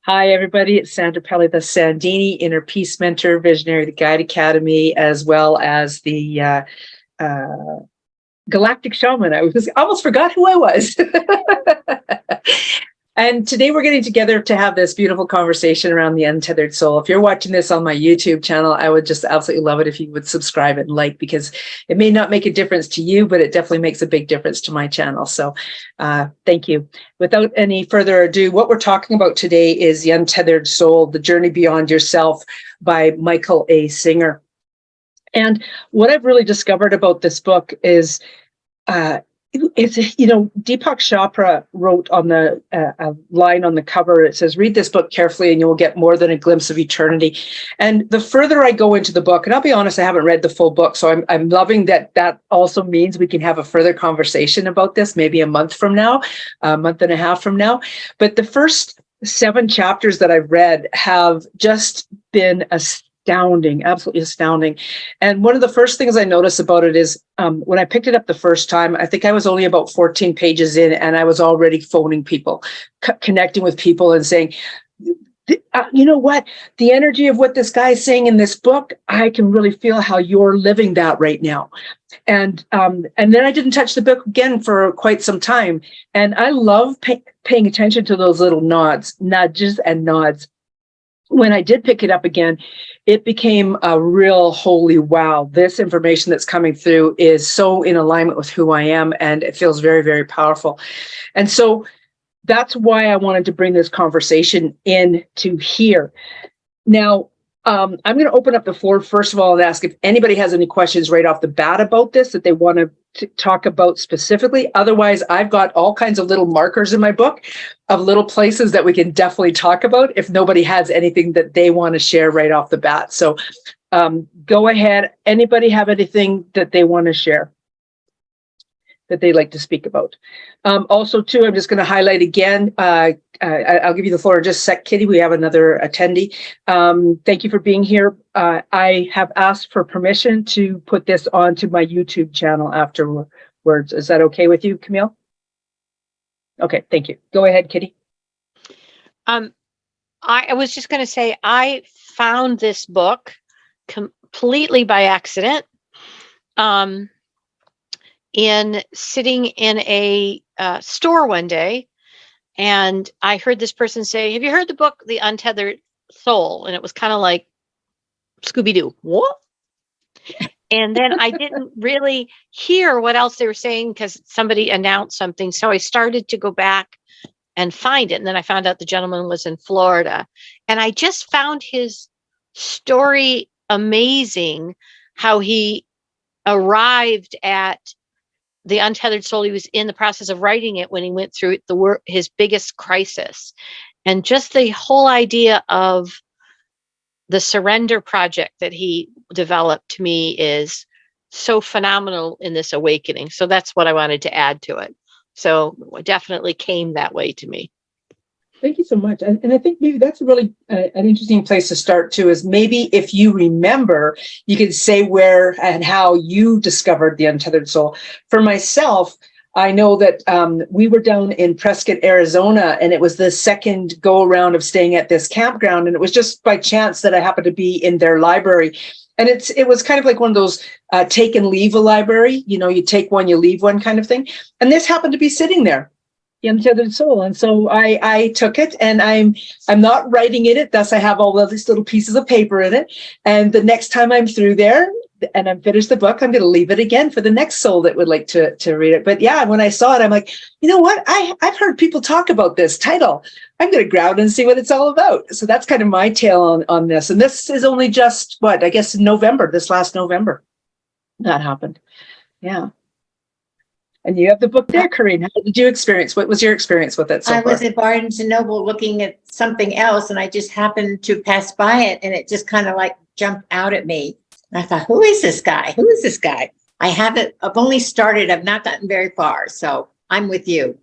Hi, everybody. It's Sandra Pelly, the Sandini Inner Peace Mentor, Visionary, the Guide Academy, as well as the Galactic Shaman. I almost forgot who I was. And today we're getting together to have this beautiful conversation around the untethered soul. If you're watching this on my YouTube channel, I would just absolutely love it if you would subscribe and like, because it may not make a difference to you, but it definitely makes a big difference to my channel. So thank you. Without any further ado, what we're talking about today is The Untethered Soul, The Journey Beyond Yourself by Michael A. Singer. And what I've really discovered about this book is Deepak Chopra wrote on the line on the cover, it says, read this book carefully and you will get more than a glimpse of eternity. And the further I go into the book, and I'll be honest, I haven't read the full book, so I'm loving that also means we can have a further conversation about this, maybe a month from now, a month and a half from now. But the first 7 chapters that I've read have just been astounding, absolutely astounding. And one of the first things I noticed about it is when I picked it up the first time, I think I was only about 14 pages in, and I was already phoning people, connecting with people and saying, you know what, the energy of what this guy is saying in this book, I can really feel how you're living that right now. And then I didn't touch the book again for quite some time. And I love paying attention to those little nudges and nods. When I did pick it up again, it became a real holy wow. This information that's coming through is so in alignment with who I am, and it feels very, very powerful. And so that's why I wanted to bring this conversation into here. Now, I'm going to open up the floor, first of all, and ask if anybody has any questions right off the bat about this that they want to talk about specifically. Otherwise, I've got all kinds of little markers in my book of little places that we can definitely talk about if nobody has anything that they want to share right off the bat. So go ahead. Anybody have anything that they want to share that they'd like to speak about? Also, too, I'm just going to highlight again, I'll give you the floor in just a sec, Kitty. We have another attendee. Thank you for being here. I have asked for permission to put this onto my YouTube channel afterwards. Is that okay with you, Camille? Okay, thank you. Go ahead, Kitty. I was just going to say, I found this book completely by accident. In sitting in a store one day, and I heard this person say, have you heard the book, The Untethered Soul? And it was kind of like Scooby-Doo. What? And then I didn't really hear what else they were saying because somebody announced something. So I started to go back and find it. And then I found out the gentleman was in Florida. And I just found his story amazing, how he arrived at The Untethered Soul. He was in the process of writing it when he went through his biggest crisis. And just the whole idea of the surrender project that he developed, to me, is so phenomenal in this awakening. So that's what I wanted to add to it. So it definitely came that way to me. Thank you so much. And I think maybe that's a really an interesting place to start too, is maybe if you remember, you can say where and how you discovered the Untethered Soul. For myself, I know that we were down in Prescott, Arizona, and it was the second go around of staying at this campground. And it was just by chance that I happened to be in their library. And it was kind of like one of those take and leave a library, you know, you take one, you leave one kind of thing. And this happened to be sitting there, The Untethered Soul. And so I took it, and I'm not writing in it. Thus, I have all of these little pieces of paper in it. And the next time I'm through there and I'm finished the book, I'm going to leave it again for the next soul that would like to read it. But yeah, when I saw it, I'm like, you know what? I've heard people talk about this title. I'm going to grab and see what it's all about. So that's kind of my tale on this. And this is only just I guess November, this last November that happened. Yeah. And you have the book there, Corinne. How did you experience? What was your experience with it so far? I was at Barnes and Noble looking at something else, and I just happened to pass by it, and it just kind of like jumped out at me. And I thought, who is this guy? Who is this guy? I've only started. I've not gotten very far. So I'm with you.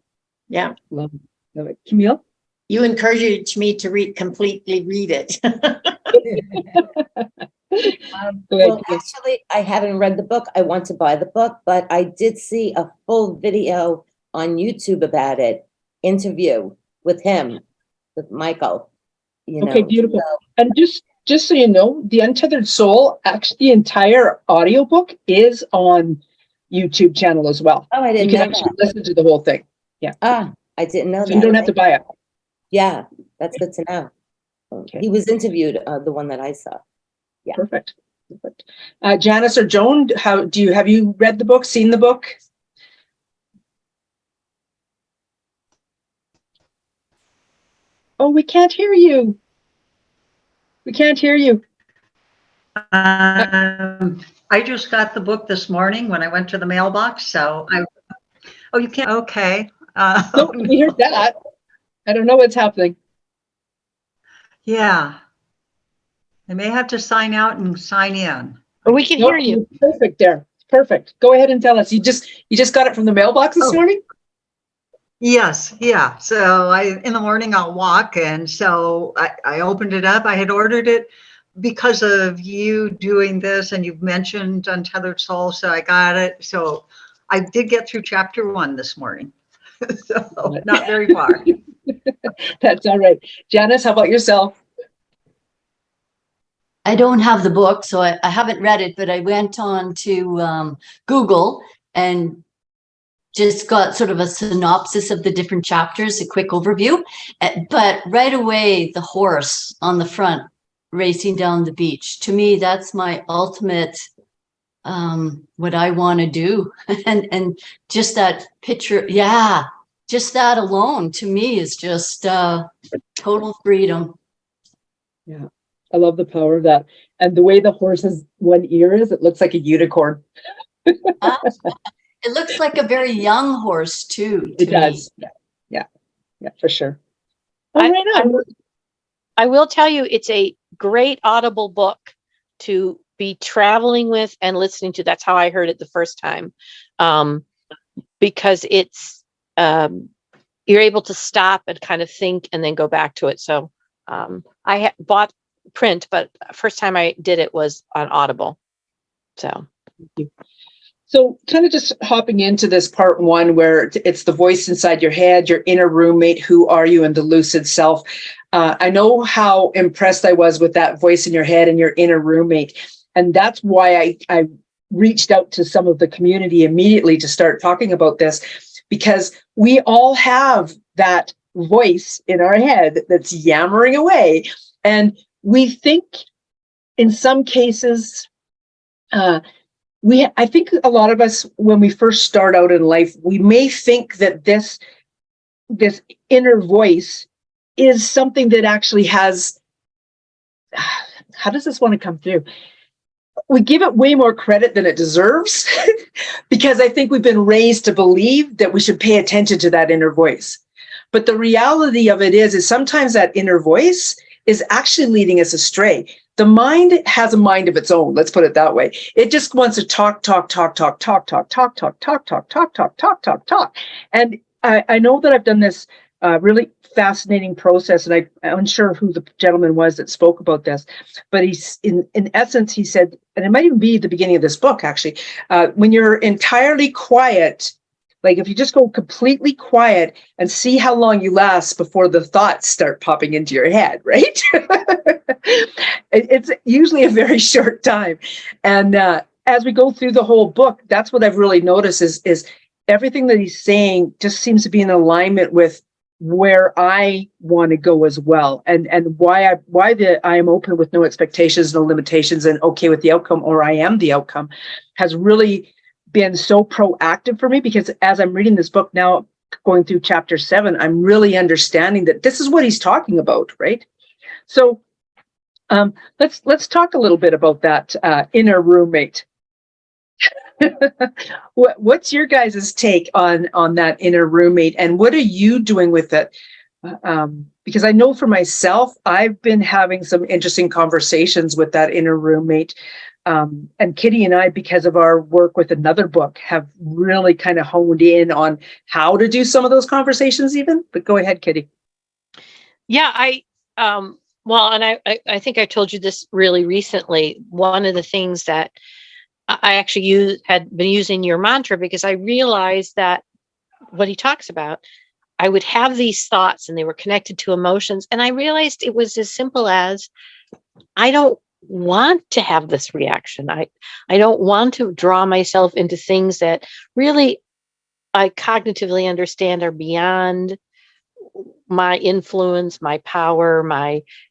Yeah. Love it. Camille? You encouraged me to completely read it. Well, actually, I haven't read the book. I want to buy the book, but I did see a full video on YouTube about it, interview with him, with Michael. you know. Okay, beautiful. So- And just so you know, the Untethered Soul, actually, the entire audiobook is on YouTube channel as well. Oh, I You didn't can know actually that. listen to the whole thing. I didn't know So that. you don't have to buy it. Yeah, that's good to know. Okay. He was interviewed, the one that I saw. Yeah. Perfect. Perfect. Janice or Joan, have you read the book, seen the book? Oh, we can't hear you. We can't hear you. I just got the book this morning when I went to the mailbox, so oh, you can't, okay. No, we heard that. I don't know what's happening. Yeah. I may have to sign out and sign in. But we can Nope, hear you. Perfect there. Perfect. Go ahead and tell us. You just got it from the mailbox this Oh. morning? Yes, yeah. So in the morning I'll walk, and so I opened it up. I had ordered it because of you doing this, and you've mentioned Untethered Soul, so I got it. So I did get through chapter 1 this morning. So not very far. That's all right. Janice, how about yourself? I don't have the book, so I haven't read it, but I went on to Google and just got sort of a synopsis of the different chapters, a quick overview. But right away, the horse on the front racing down the beach, to me, that's my ultimate, what I want to do. And just that picture, yeah, just that alone to me is just total freedom. Yeah, I love the power of that. And the way the horse's one ear is, it looks like a unicorn. It looks like a very young horse too. It to does. me. Yeah, for sure. I- All right, on. I will tell you, it's a great audible book to be traveling with and listening to. That's how I heard it the first time. Because it's, you're able to stop and kind of think and then go back to it. So I bought print, but first time I did it was on Audible. So. So kind of just hopping into this part 1, where it's the voice inside your head, your inner roommate, who are you, and the lucid self. I know how impressed I was with that voice in your head and your inner roommate. And that's why I reached out to some of the community immediately to start talking about this, because we all have that voice in our head that's yammering away. And we think in some cases, I think a lot of us, when we first start out in life, we may think that this inner voice is something that actually has, how does this want to come through? We give it way more credit than it deserves, because I think we've been raised to believe that we should pay attention to that inner voice. But the reality of it is sometimes that inner voice is actually leading us astray. The mind has a mind of its own. Let's put it that way. It just wants to talk. And I know that I've done this really fascinating process, and I'm unsure who the gentleman was that spoke about this, but he's in essence, he said, and it might even be the beginning of this book, actually, when you're entirely quiet, like if you just go completely quiet and see how long you last before the thoughts start popping into your head, right? It's usually a very short time. And as we go through the whole book, that's what I've really noticed is everything that he's saying just seems to be in alignment with where I want to go as well. And why I am open with no expectations, no limitations, and okay with the outcome, or I am the outcome, has really been so proactive for me, because as I'm reading this book now, going through chapter 7, I'm really understanding that this is what he's talking about, right? So let's talk a little bit about that inner roommate. What's your guys' take on that inner roommate, and what are you doing with it? Because I know for myself, I've been having some interesting conversations with that inner roommate. And Kitty and I, because of our work with another book, have really kind of honed in on how to do some of those conversations even. But go ahead, Kitty. Yeah, well, and I think I told you this really recently. One of the things that I actually had been using your mantra, because I realized that what he talks about, I would have these thoughts and they were connected to emotions. And I realized it was as simple as, I don't want to have this reaction. I don't want to draw myself into things that really I cognitively understand are beyond my influence, my power,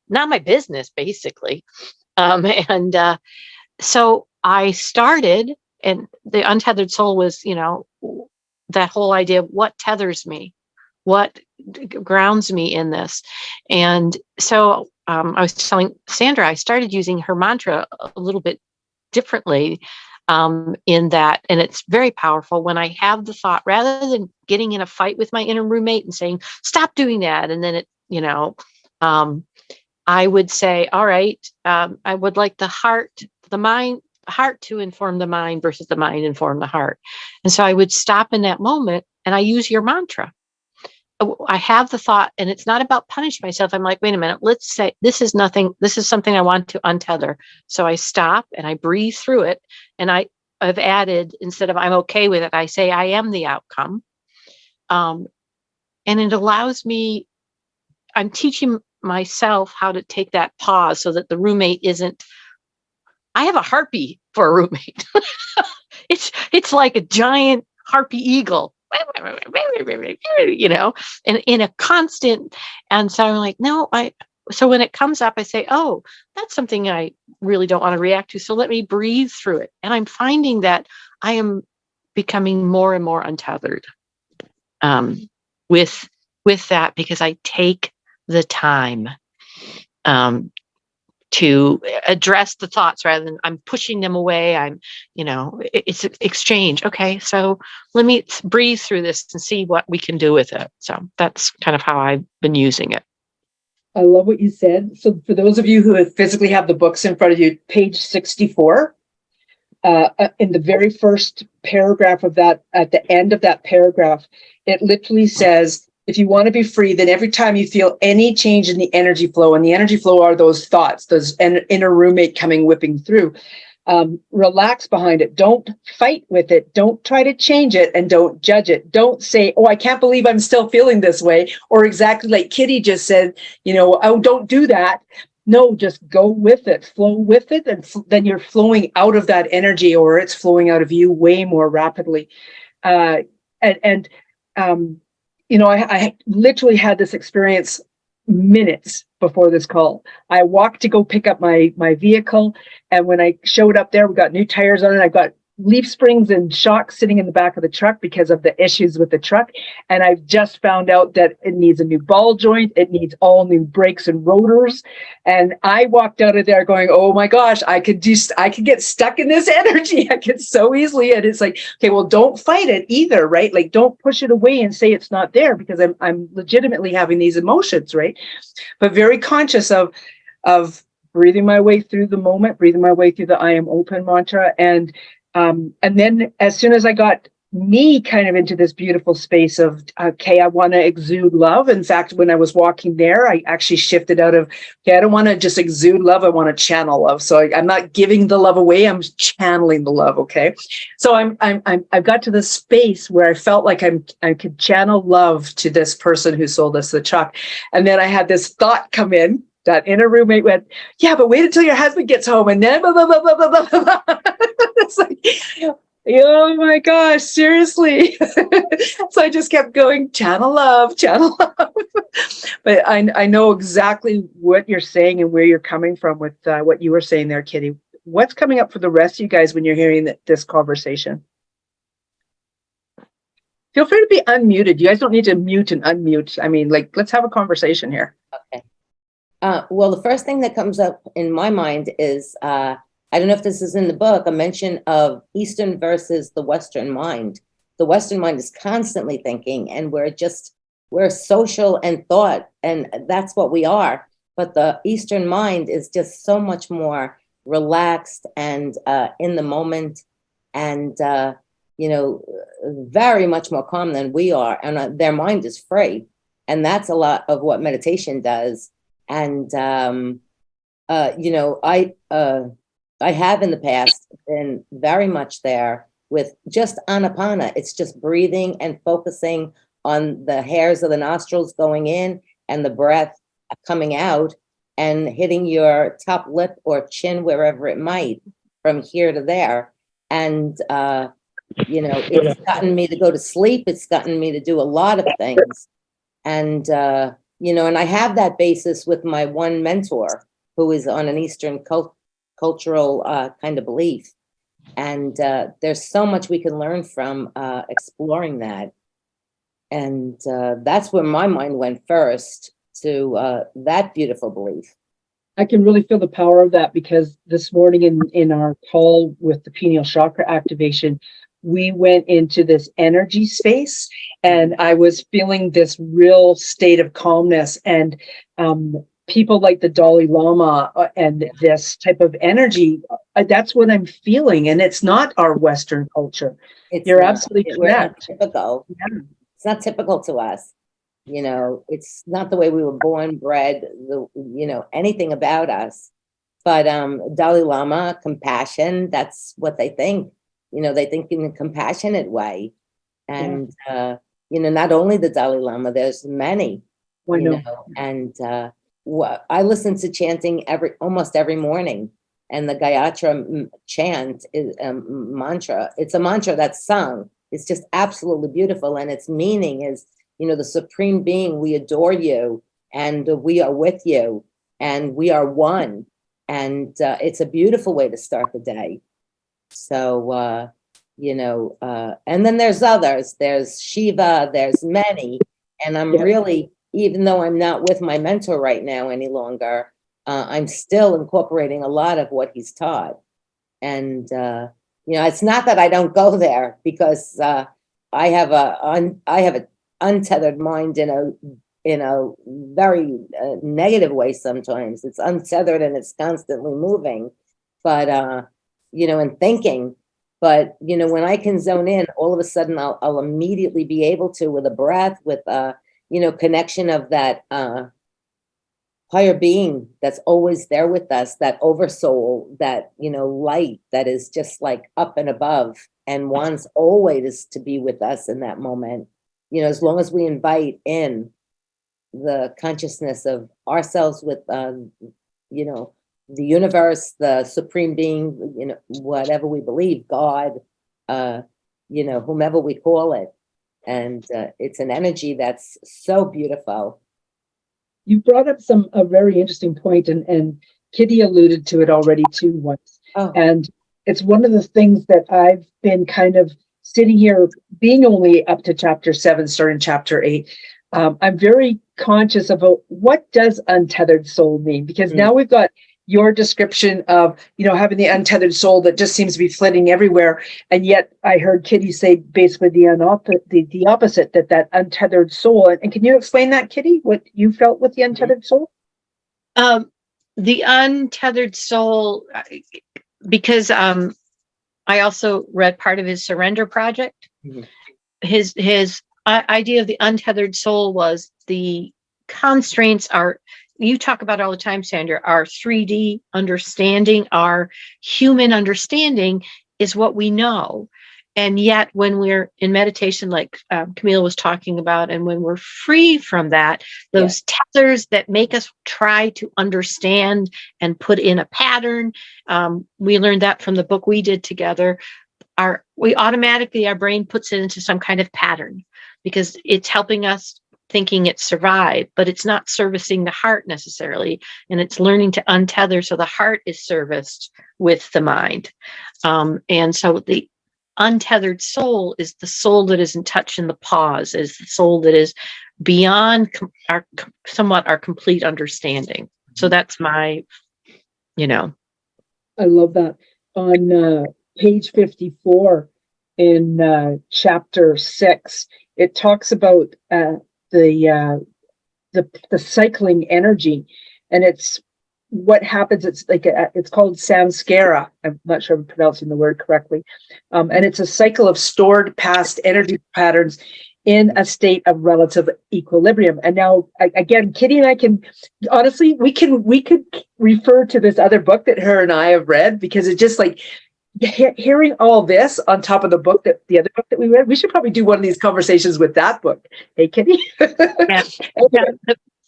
not my business, basically. And so I started, and the Untethered Soul was, that whole idea of what tethers me, what grounds me in this. And so I was telling Sandra, I started using her mantra a little bit differently in that, and it's very powerful when I have the thought, rather than getting in a fight with my inner roommate and saying, stop doing that. And then I would say, all right, I would like the heart to inform the mind versus the mind inform the heart. And so I would stop in that moment and I use your mantra. I have the thought, and it's not about punish myself. I'm like, wait a minute, let's say this is something I want to untether. So I stop and I breathe through it. And I've added, instead of I'm okay with it, I say I am the outcome. And it allows me, I'm teaching myself how to take that pause so that the roommate isn't, I have a harpy for a roommate. It's like a giant harpy eagle, and in a constant. And so I'm like, no, so when it comes up, I say, oh, that's something I really don't want to react to. So let me breathe through it. And I'm finding that I am becoming more and more untethered with that, because I take the time to address the thoughts rather than I'm pushing them away. It's an exchange. Okay, so let me breathe through this and see what we can do with it. So that's kind of how I've been using it. I love what you said. So for those of you who physically have the books in front of you, page 64, in the very first paragraph of that, at the end of that paragraph, it literally says, if you want to be free, then every time you feel any change in the energy flow, and the energy flow are those thoughts, those inner roommate coming whipping through, relax behind it. Don't fight with it. Don't try to change it, and don't judge it. Don't say, oh, I can't believe I'm still feeling this way. Or exactly like Kitty just said, oh, don't do that. No, just go with it, flow with it. And then you're flowing out of that energy, or it's flowing out of you way more rapidly. I literally had this experience minutes before this call. I walked to go pick up my vehicle, and when I showed up there, we got new tires on it. I've got leaf springs and shocks sitting in the back of the truck because of the issues with the truck. And I've just found out that it needs a new ball joint. It needs all new brakes and rotors. And I walked out of there going, oh my gosh, I could get stuck in this energy. I could so easily. And it's like, okay, well, don't fight it either, right? Like, don't push it away and say it's not there, because I'm legitimately having these emotions, right? But very conscious of breathing my way through the moment, breathing my way through the I am open mantra. And then as soon as I got me kind of into this beautiful space of, okay, I want to exude love. In fact, when I was walking there, I actually shifted out of, okay, I don't want to just exude love. I want to channel love. So I'm not giving the love away. I'm channeling the love. Okay. So I've got to this space where I felt like I could channel love to this person who sold us the truck. And then I had this thought come in. That inner roommate went, yeah, but wait until your husband gets home, and then blah, blah, blah, blah, blah, blah, blah. It's like, oh my gosh, seriously. So I just kept going, channel love, channel love. But I know exactly what you're saying and where you're coming from with what you were saying there, Kitty. What's coming up for the rest of you guys when you're hearing this conversation? Feel free to be unmuted. You guys don't need to mute and unmute. I mean, let's have a conversation here. Okay. Well, the first thing that comes up in my mind is, I don't know if this is in the book, a mention of Eastern versus the Western mind. The Western mind is constantly thinking, and we're social and thought, and that's what we are. But the Eastern mind is just so much more relaxed and in the moment, and very much more calm than we are. And their mind is free, and that's a lot of what meditation does. And, I have in the past been very much there with just Anapana. It's just breathing and focusing on the hairs of the nostrils going in and the breath coming out and hitting your top lip or chin, wherever it might, from here to there. And, it's gotten me to go to sleep. It's gotten me to do a lot of things. And, and I have that basis with my one mentor who is on an Eastern cultural kind of belief. And there's so much we can learn from exploring that. And that's where my mind went first, to that beautiful belief. I can really feel the power of that, because this morning in our call with the pineal chakra activation, we went into this energy space, and I was feeling this real state of calmness, and people like the Dalai Lama and this type of energy, that's what I'm feeling. And it's not our Western culture. You're absolutely correct. Typical. Yeah. It's not typical to us. It's not the way we were born, bred, anything about us. But Dalai Lama, compassion, that's what they think. They think in a compassionate way. And, not only the Dalai Lama, there's many, and I listen to chanting almost every morning. And the Gayatri chant is mantra. It's a mantra that's sung. It's just absolutely beautiful. And its meaning is, the Supreme Being, we adore you, and we are with you, and we are one. And it's a beautiful way to start the day. So, and then there's others. There's Shiva, there's many. And I'm really, even though I'm not with my mentor right now any longer, I'm still incorporating a lot of what he's taught. And, it's not that I don't go there, because I have a untethered mind in a very negative way sometimes. It's untethered and it's constantly moving, but, and thinking. But, when I can zone in, all of a sudden I'll immediately be able to, with a breath, with connection of that higher being that's always there with us, that oversoul, that, light that is just like up and above and wants always to be with us in that moment. As long as we invite in the consciousness of ourselves with, the universe, the Supreme Being, whatever we believe, God, whomever we call it. And it's an energy that's so beautiful. You brought up a very interesting point, and Kitty alluded to it already too once. Oh. And it's one of the things that I've been kind of sitting here, being only up to chapter 7, starting chapter 8. I'm very conscious about what does untethered soul mean, because now we've got your description of, having the untethered soul that just seems to be flitting everywhere. And yet I heard Kitty say basically the opposite, that untethered soul. And can you explain that, Kitty, what you felt with the untethered soul? The untethered soul, because I also read part of his surrender project. Mm-hmm. His idea of the untethered soul was the constraints are, you talk about all the time, Sandra, our 3D understanding, our human understanding is what we know. And yet when we're in meditation, like Camille was talking about, and when we're free from that, those tethers that make us try to understand and put in a pattern, we learned that from the book we did together, our brain puts it into some kind of pattern because it's helping us thinking it survived, but it's not servicing the heart necessarily. And it's learning to untether so the heart is serviced with the mind. And so the untethered soul is the soul that is in touch in the pause, is the soul that is beyond our complete understanding. So that's my, I love that. On page 54 in chapter 6, it talks about the cycling energy, and it's what happens. It's like it's called samskara. I'm not sure if I'm pronouncing the word correctly, and it's a cycle of stored past energy patterns in a state of relative equilibrium. And now again, Kitty and I can honestly we could refer to this other book that her and I have read, because it's just like hearing all this on top of the book, that the other book that we read, we should probably do one of these conversations with that book. Hey, Kitty? Yeah. Yeah.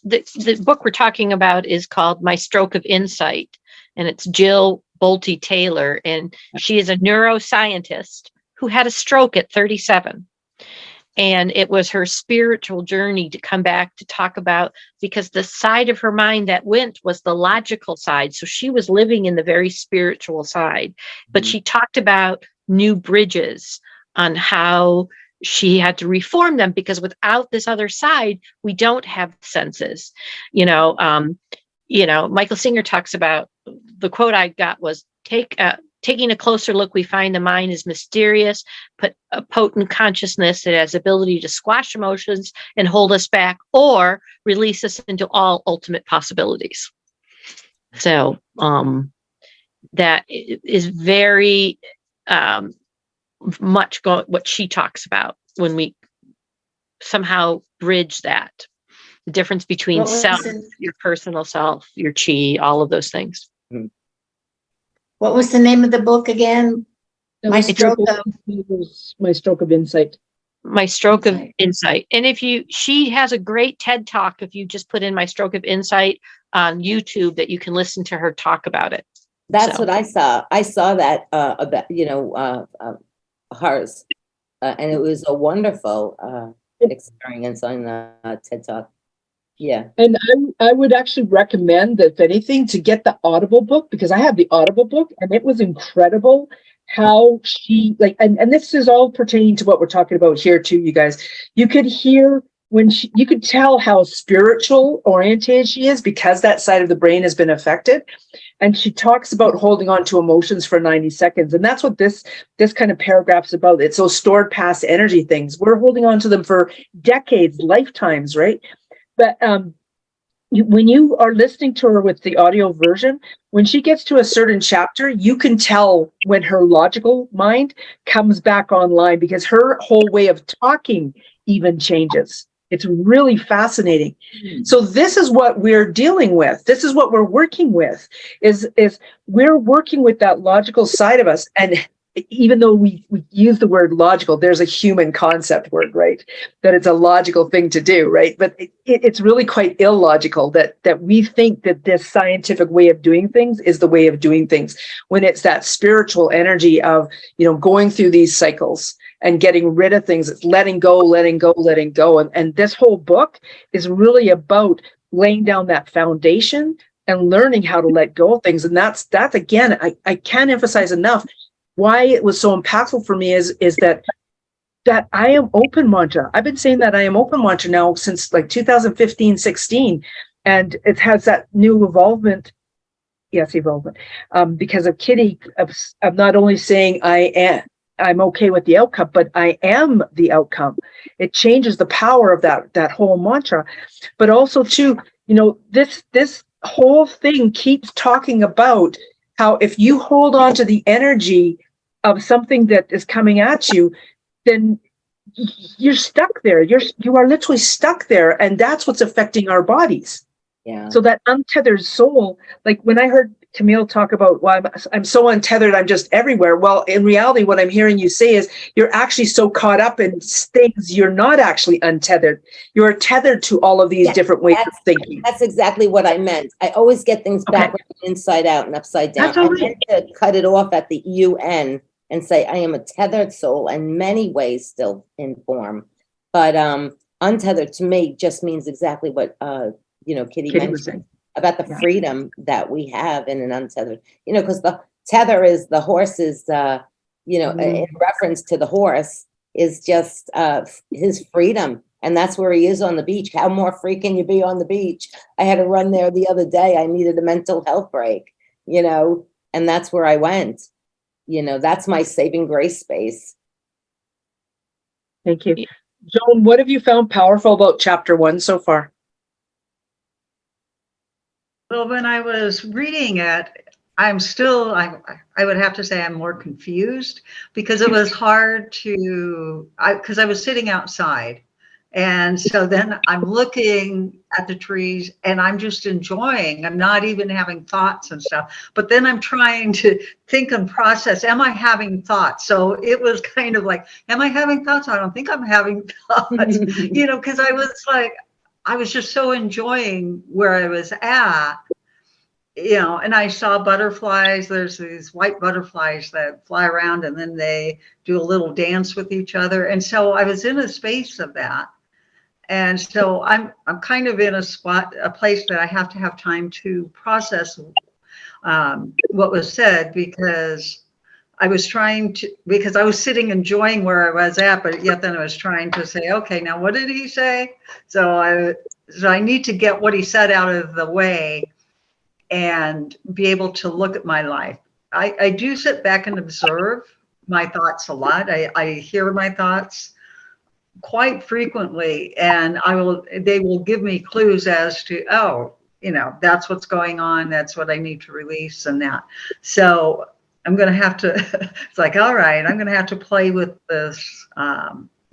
The book we're talking about is called My Stroke of Insight, and it's Jill Bolte Taylor, and she is a neuroscientist who had a stroke at 37. And it was her spiritual journey to come back to talk about, because the side of her mind that went was the logical side. So she was living in the very spiritual side, but she talked about new bridges on how she had to reform them, because without this other side, we don't have senses. Michael Singer talks about, the quote I got was, taking a closer look, we find the mind is mysterious, but a potent consciousness that has ability to squash emotions and hold us back, or release us into all ultimate possibilities. So that is very much what she talks about when we somehow bridge that. The difference between self, your personal self, your chi, all of those things. What was the name of the book again? My Stroke of Insight. My Stroke of Insight. And she has a great TED Talk, if you just put in My Stroke of Insight on YouTube, that you can listen to her talk about it. That's what I saw. I saw that about, hers, and it was a wonderful experience on TED Talk. Yeah. And I would actually recommend that, if anything, to get the Audible book, because I have the Audible book and it was incredible how she, like, and this is all pertaining to what we're talking about here too, you guys. You could hear when you could tell how spiritual oriented she is, because that side of the brain has been affected. And she talks about holding on to emotions for 90 seconds. And that's what this kind of paragraph's about. It's those stored past energy things. We're holding on to them for decades, lifetimes, right? But when you are listening to her with the audio version, when she gets to a certain chapter, you can tell when her logical mind comes back online, because her whole way of talking even changes. It's really fascinating. So this is what we're dealing with. This is what we're working with, is we're working with that logical side of us. And even though we use the word logical, there's a human concept word, right? That it's a logical thing to do, right? But it's really quite illogical that we think that this scientific way of doing things is the way of doing things, when it's that spiritual energy of, going through these cycles and getting rid of things. It's letting go, letting go, letting go. And this whole book is really about laying down that foundation and learning how to let go of things. And that's again, I can't emphasize enough why it was so impactful for me is that I am open mantra. I've been saying that I am open mantra now since like 2015, 16. And it has that new evolvement. Yes, evolvement. Because of Kitty, of not only saying I'm okay with the outcome, but I am the outcome. It changes the power of that whole mantra. But also too, this whole thing keeps talking about how if you hold on to the energy of something that is coming at you, then you're stuck there. You are literally stuck there, and that's what's affecting our bodies. Yeah. So that untethered soul, like when I heard Camille talk about, well, I'm so untethered, I'm just everywhere. Well, in reality, what I'm hearing you say is you're actually so caught up in things, you're not actually untethered. You're tethered to all of these different ways of thinking. That's exactly what I meant. I always get things backwards, inside out and upside down. That's all right. I meant to cut it off at the UN and say I am a tethered soul, in many ways still in form. But untethered to me just means exactly what Kitty mentioned about the freedom that we have in an untethered, because the tether is the horse's, in reference to the horse, is just his freedom. And that's where he is on the beach. How more free can you be on the beach? I had to run there the other day. I needed a mental health break, and that's where I went. That's my saving grace space. Thank you. Joan, what have you found powerful about chapter 1 so far? Well, when I was reading it, I'm still, I would have to say I'm more confused, because it was hard because I was sitting outside And so then I'm looking at the trees and I'm just enjoying. I'm not even having thoughts and stuff. But then I'm trying to think and process, am I having thoughts? So it was kind of like, am I having thoughts? I don't think I'm having thoughts, because I was like, I was just so enjoying where I was at. And I saw butterflies. There's these white butterflies that fly around and then they do a little dance with each other. And so I was in a space of that. And so I'm kind of in a place that I have to have time to process what was said, because I was sitting enjoying where I was at, but yet then I was trying to say, okay, now what did he say? So I need to get what he said out of the way and be able to look at my life. I do sit back and observe my thoughts a lot. I hear my thoughts quite frequently, and they will give me clues as to, that's what's going on. That's what I need to release and that. So I'm going to have to, it's like, all right, I'm going to have to play with this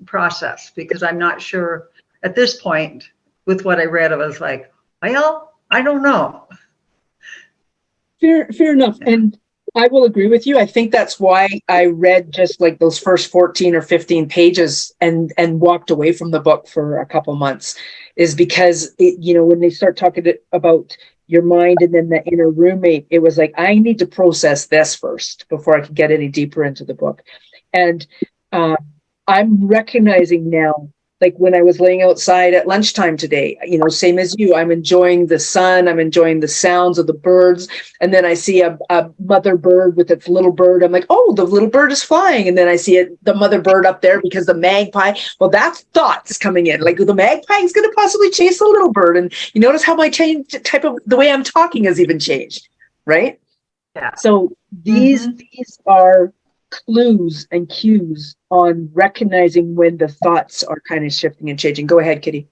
process, because I'm not sure at this point with what I read. I was like, well, I don't know. Fair enough. And I will agree with you. I think that's why I read just like those first 14 or 15 pages and walked away from the book for a couple months, is because when they start talking about your mind and then the inner roommate, it was like, I need to process this first before I can get any deeper into the book. And I'm recognizing now, like when I was laying outside at lunchtime today, same as you, I'm enjoying the sun, I'm enjoying the sounds of the birds. And then I see a mother bird with its little bird. I'm like, oh, the little bird is flying. And then I see the mother bird up there because the magpie, well, that's thoughts coming in. Like the magpie is going to possibly chase the little bird. And you notice how my the way I'm talking has even changed, right? Yeah. So these are clues and cues on recognizing when the thoughts are kind of shifting and changing. Go ahead, Kitty.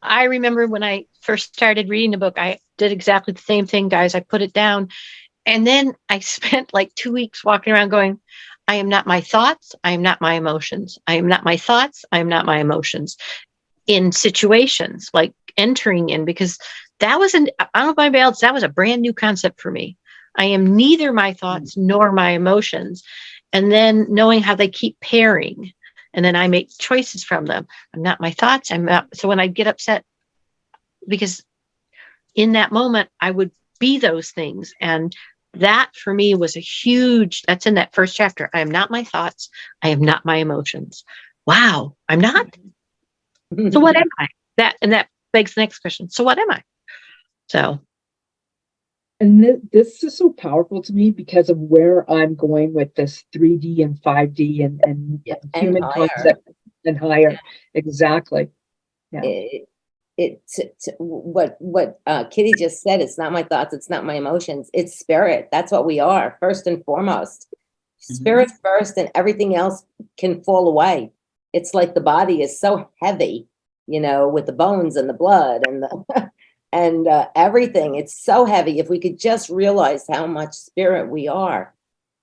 I remember when I first started reading the book, I did exactly the same thing, guys. I put it down. And then I spent like 2 weeks walking around going, I am not my thoughts. I am not my emotions. I am not my thoughts. I am not my emotions, in situations like entering in, because that was I don't know if anybody else, that was a brand new concept for me. I am neither my thoughts nor my emotions. And then knowing how they keep pairing, and then I make choices from them. I'm not my thoughts. I'm not. So when I get upset, because in that moment, I would be those things. And that for me was that's in that first chapter. I am not my thoughts. I am not my emotions. Wow. I'm not. So what am I? That begs the next question. So what am I? So. And this is so powerful to me because of where I'm going with this 3D and 5D and human concept and higher. Exactly. Yeah. What Kitty just said, it's not my thoughts, it's not my emotions, it's spirit. That's what we are, first and foremost. Spirit first, and everything else can fall away. It's like the body is so heavy, with the bones and the blood and the and everything. It's so heavy. If we could just realize how much spirit we are,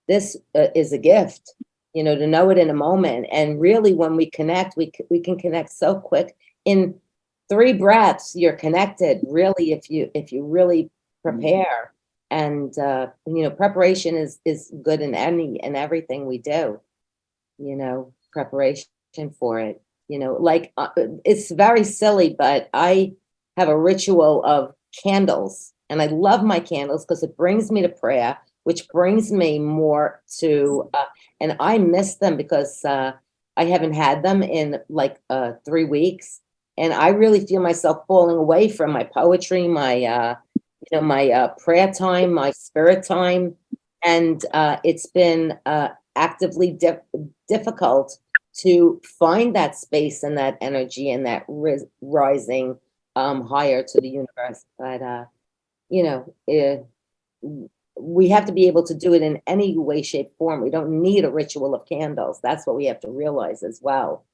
this is a gift, to know it in a moment. And really, when we connect, we can connect so quick. In 3 breaths, you're connected. Really, if you really prepare, and preparation is good in everything we do. Preparation for it. It's very silly, but I have a ritual of candles, and I love my candles because it brings me to prayer, which brings me more to, and I miss them because I haven't had them in like 3 weeks, and I really feel myself falling away from my poetry, my my prayer time, my spirit time, and it's been actively difficult to find that space and that energy and that rising higher to the universe. But we have to be able to do it in any way, shape, form. We don't need a ritual of candles. That's what we have to realize as well.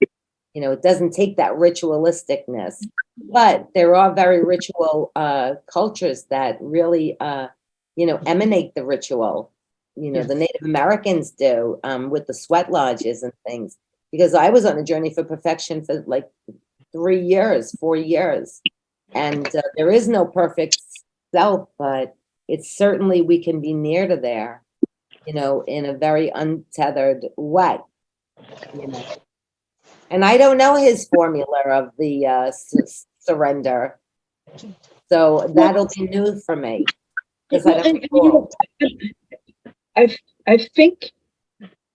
It doesn't take that ritualisticness, but there are very ritual cultures that really emanate the ritual. The Native Americans do with the sweat lodges and things. because I was on a journey for perfection for like 3 years, 4 years. And there is no perfect self, but it's certainly we can be near to there, you know, in a very untethered way, you know. And I don't know his formula of the surrender. So that'll be new for me. Because I Well, don't and, you know, I think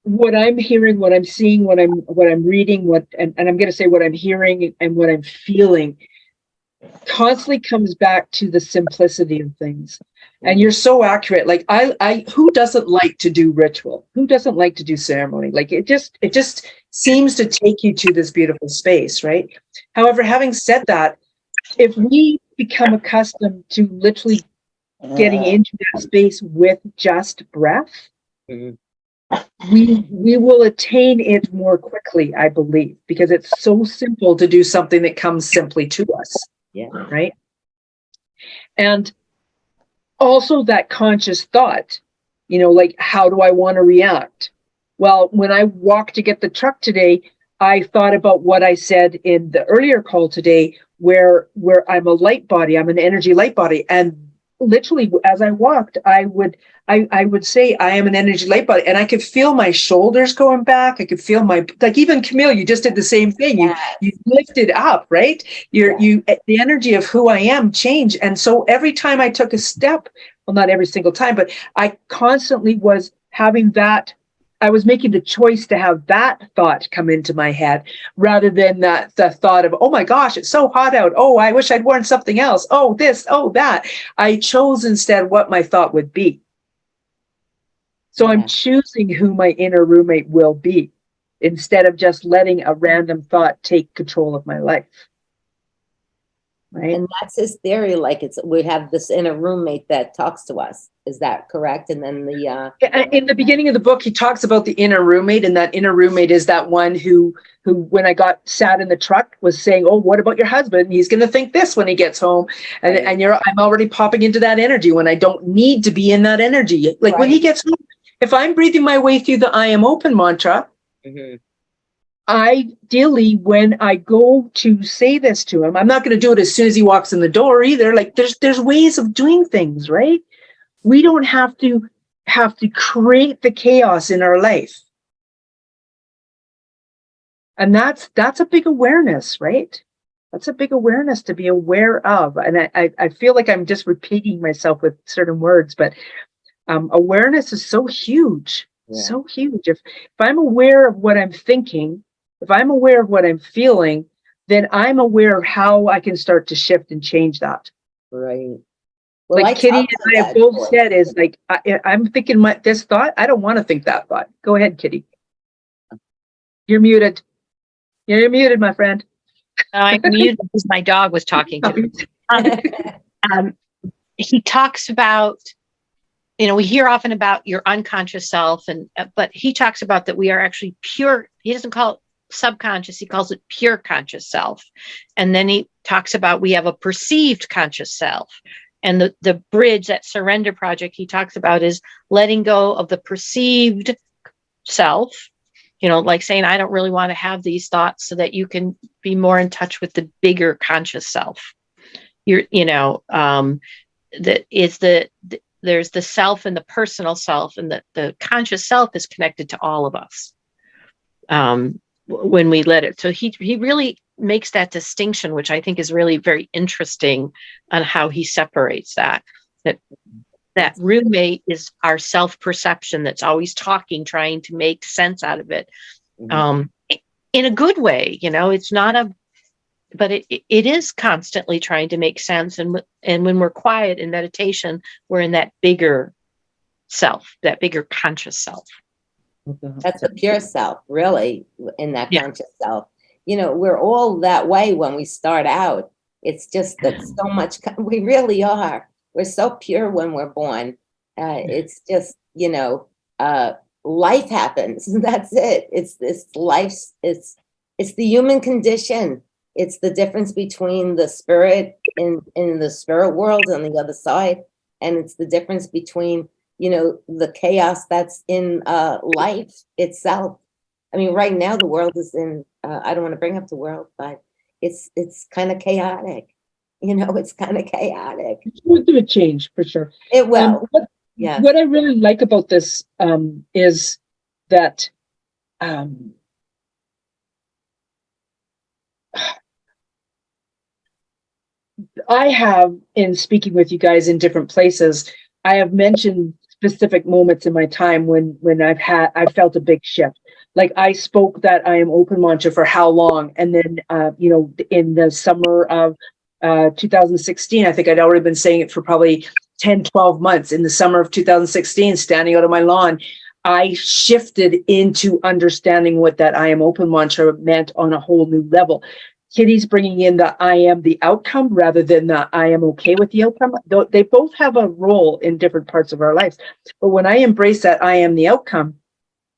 what I'm hearing, what I'm seeing, what I'm reading, and I'm going to say what I'm hearing and what I'm feeling constantly comes back to the simplicity of things. And you're so accurate. Like I who doesn't like to do ritual? Who doesn't like to do ceremony? Like it just seems to take you to this beautiful space, right? However, having said that, if we become accustomed to literally getting into that space with just breath, Mhm. we will attain it more quickly, I believe, because it's so simple to do something that comes simply to us. Yeah. Right. And also that conscious thought, you know, like, how do I want to react? Well, when I walked to get the truck today, I thought about what I said in the earlier call today, where I'm a light body, I'm an energy light body. And literally as I walked, I would say I am an energy light body, and I could feel my shoulders going back. I could feel my, like, even Camille, you just did the same thing. You lifted up, right? The energy of who I am changed. And so every time I took a step, well, not every single time, but I constantly was having that, I was making the choice to have that thought come into my head rather than the thought of, oh my gosh, it's so hot out. Oh, I wish I'd worn something else. Oh, this, oh, that. I chose instead what my thought would be. So I'm choosing who my inner roommate will be instead of just letting a random thought take control of my life. Right. And that's his theory. Like we have this inner roommate that talks to us. Is that correct? And then in the beginning of the book, he talks about the inner roommate, and that inner roommate is that one who when I sat in the truck was saying, oh, what about your husband? He's going to think this when he gets home. And, right. and I'm already popping into that energy when I don't need to be in that energy. Like when he gets home, if I'm breathing my way through the I am open mantra, ideally, when I go to say this to him, I'm not going to do it as soon as he walks in the door either. Like there's ways of doing things, right? We don't have to create the chaos in our life. And that's a big awareness, right? That's a big awareness to be aware of. And I feel like I'm just repeating myself with certain words, but awareness is so huge, so huge. If I'm aware of what I'm thinking, if I'm aware of what I'm feeling, then I'm aware of how I can start to shift and change that. Right. Well, like Kitty and I have both said is like, I'm thinking this thought. I don't want to think that thought. Go ahead, Kitty. You're muted. You're muted, my friend. I'm muted because my dog was talking to me. He talks about, you know, we hear often about your unconscious self, but he talks about that we are actually pure. He doesn't call it subconscious. He calls it pure conscious self. And then he talks about we have a perceived conscious self. And the bridge, that surrender project he talks about, is letting go of the perceived self, you know, like saying, I don't really want to have these thoughts, so that you can be more in touch with the bigger conscious self. There's the self and the personal self, and the conscious self is connected to all of us when we let it. So he really makes that distinction, which I think is really very interesting on how he separates that roommate is our self-perception that's always talking, trying to make sense out of it, in a good way. You know, it's not but it is constantly trying to make sense. And when we're quiet in meditation, we're in that bigger self, that bigger conscious self. That's the pure self, really, in that conscious self. You know, we're all that way when we start out. It's just that so much, we really are. We're so pure when we're born. It's just, you know, life happens. That's it. It's this life. It's the human condition. It's the difference between the spirit in the spirit world on the other side. And it's the difference between, you know, the chaos that's in life itself. I mean, right now the world is in, I don't want to bring up the world, but it's kind of chaotic. You know, it's kind of chaotic. It's going through a change for sure. It will. Yeah. What I really like about this is that I have, in speaking with you guys in different places, I have mentioned specific moments in my time when I felt a big shift. Like I spoke that I am open mantra for how long, and then in the summer of 2016, I think I'd already been saying it for probably 10, 12 months. In the summer of 2016, standing out on my lawn, I shifted into understanding what that I am open mantra meant on a whole new level. Kitty's bringing in the I am the outcome rather than the I am okay with the outcome. They both have a role in different parts of our lives. But when I embrace that I am the outcome,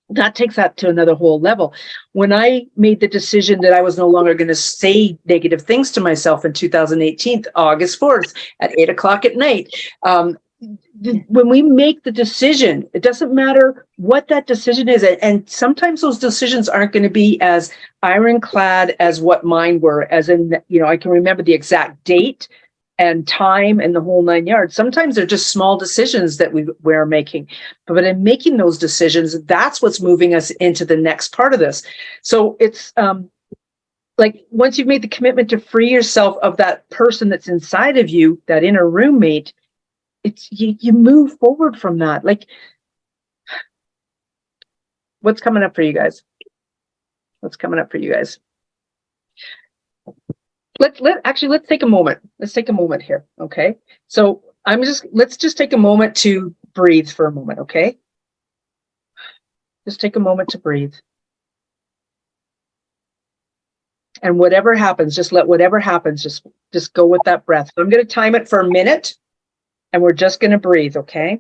that takes that to another whole level. When I made the decision that I was no longer going to say negative things to myself in 2018, August 4th at 8:00 at night, when we make the decision, it doesn't matter what that decision is. And sometimes those decisions aren't going to be as ironclad as what mine were, as in, I can remember the exact date and time and the whole 9 yards. Sometimes they're just small decisions that we're making. But in making those decisions, that's what's moving us into the next part of this. So it's like once you've made the commitment to free yourself of that person that's inside of you, that inner roommate, it's you move forward from that. Like, what's coming up for you guys? What's coming up for you guys? Let's take a moment. Let's take a moment here. Okay. So let's just take a moment to breathe for a moment. Okay. Just take a moment to breathe. And whatever happens, just let whatever happens, just go with that breath. So I'm going to time it for a minute. And we're just going to breathe, okay?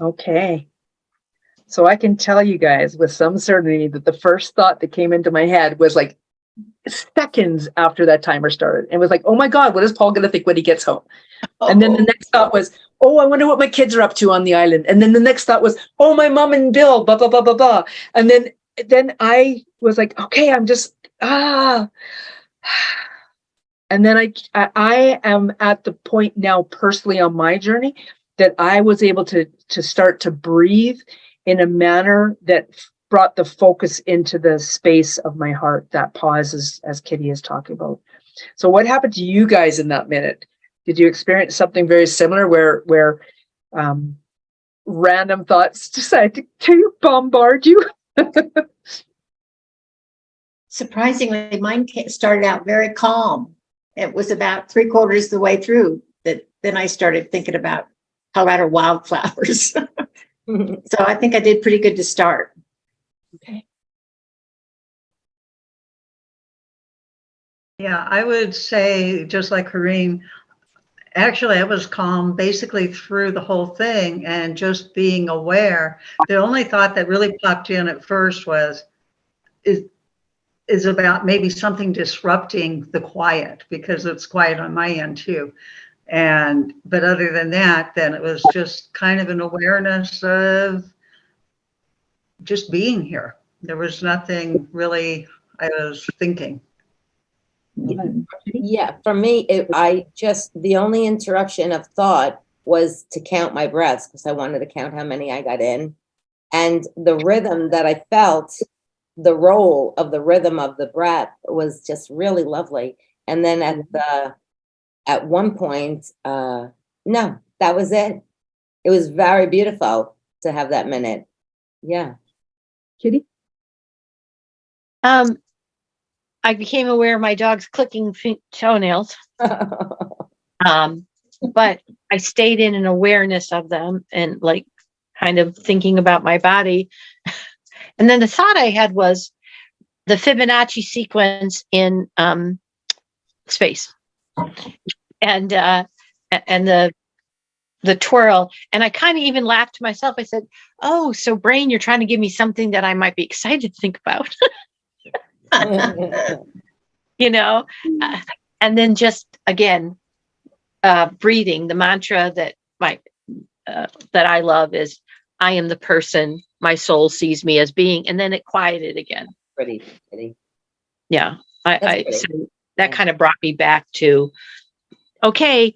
Okay. So I can tell you guys with some certainty that the first thought that came into my head was like seconds after that timer started. It was like, oh my God, what is Paul going to think when he gets home? And then the next thought was, oh, I wonder what my kids are up to on the island. And then the next thought was, oh, my mom and Bill, blah, blah, blah, blah, blah. And then I was like, okay, I'm just, And then I am at the point now personally on my journey that I was able to start to breathe in a manner that brought the focus into the space of my heart, that pause as Kitty is talking about. So what happened to you guys in that minute? Did you experience something very similar where random thoughts decided to bombard you? Surprisingly, mine started out very calm. It was about 3/4 of the way through that then I started thinking about Colorado wildflowers. So I think I did pretty good to start. Okay. Yeah, I would say just like Corrine, actually I was calm basically through the whole thing and just being aware. The only thought that really popped in at first is about maybe something disrupting the quiet, because it's quiet on my end too. But other than that, then it was just kind of an awareness of just being here. There was nothing really I was thinking. Yeah, for me, the only interruption of thought was to count my breaths because I wanted to count how many I got in. And the rhythm that I felt, the roll of the rhythm of the breath was just really lovely. And then at one point, no, that was it. It was very beautiful to have that minute. Yeah. Kitty? I became aware of my dog's clicking toenails. But I stayed in an awareness of them and like kind of thinking about my body. And then the thought I had was the Fibonacci sequence in space, and the twirl. And I kind of even laughed to myself. I said, "Oh, so brain, you're trying to give me something that I might be excited to think about." You know, and then just again, breathing. The mantra that I love is, "I am the person my soul sees me as being," and then it quieted again. Pretty. Yeah, so that Yeah. kind of brought me back to, okay,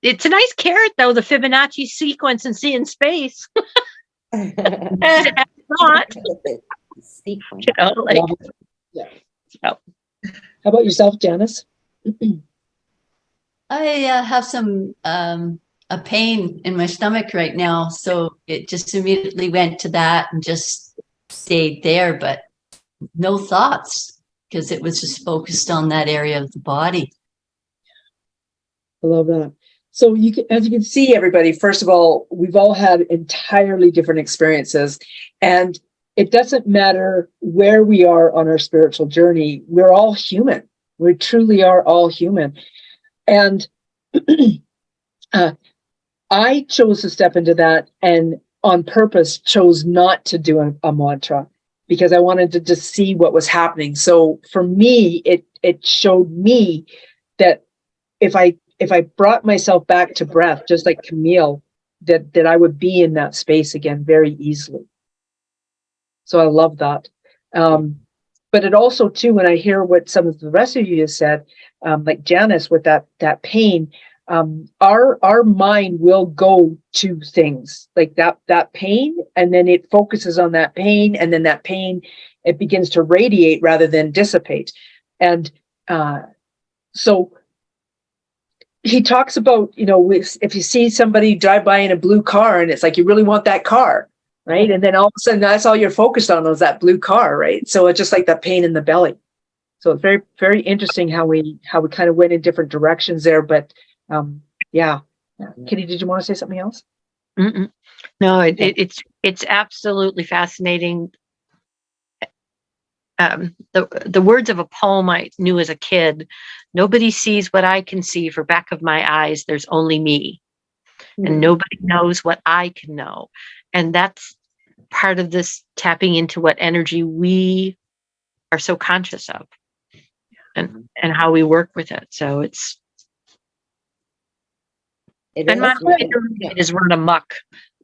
it's a nice carrot though, the Fibonacci sequence and seeing space. Not, Sequence. you know, like, Yeah. so. How about yourself, Janice? I have some a pain in my stomach right now, so it just immediately went to that and just stayed there, but no thoughts because it was just focused on that area of the body. I love that. So as you can see, everybody, first of all, we've all had entirely different experiences, and it doesn't matter where we are on our spiritual journey. We're all human. We truly are all human. And I chose to step into that and on purpose chose not to do a mantra because I wanted to just see what was happening. So for me, it showed me that if I brought myself back to breath, just like Camille, that I would be in that space again very easily. So I love that. But it also too, when I hear what some of the rest of you have said, like Janice with that pain, our mind will go to things like that pain, and then it focuses on that pain, and then that pain, it begins to radiate rather than dissipate. And so he talks about, if you see somebody drive by in a blue car and it's like you really want that car, right? And then all of a sudden that's all you're focused on is that blue car, right? So it's just like that pain in the belly. So it's very, very interesting how we kind of went in different directions there. But yeah. Kitty, did you want to say something else? Mm-mm. No, it's absolutely fascinating. The words of a poem I knew as a kid: "Nobody sees what I can see, for back of my eyes there's only me, and nobody knows what I can know." And that's part of this tapping into what energy we are so conscious of, and how we work with it. So it's. And my roommate has run amok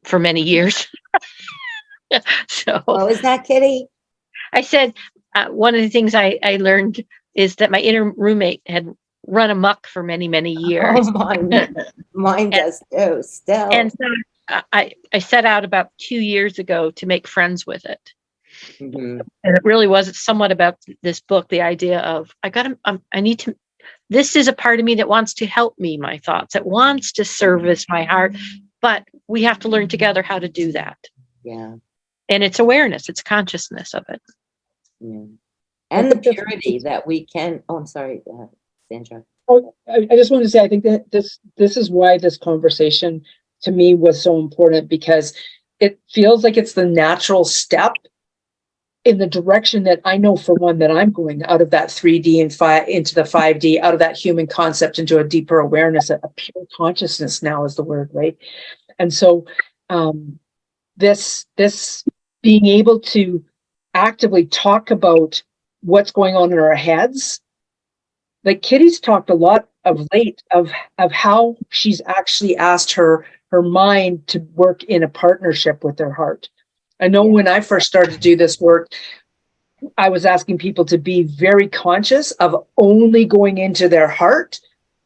for many years. So. Oh, is that Kitty? I said, one of the things I learned is that my inner roommate had run amok for many, many years. Oh, mine does too, still. And so I set out about 2 years ago to make friends with it. Mhm. And it really was somewhat about this book, the idea of, I need to, this is a part of me that wants to help me, my thoughts, that wants to service my heart, but we have to learn together how to do that. Yeah. And it's awareness, it's consciousness of it. Yeah. And the purity that we can. Oh, I'm sorry, Sandra. Oh, I just wanted to say, I think that this is why this conversation to me was so important, because it feels like it's the natural step in the direction that I know, for one, that I'm going out of that 3D and into the 5D, out of that human concept into a deeper awareness, a pure consciousness now is the word, right? And so this being able to actively talk about what's going on in our heads, like Kitty's talked a lot of late of how she's actually asked her mind to work in a partnership with their heart. I know when I first started to do this work, I was asking people to be very conscious of only going into their heart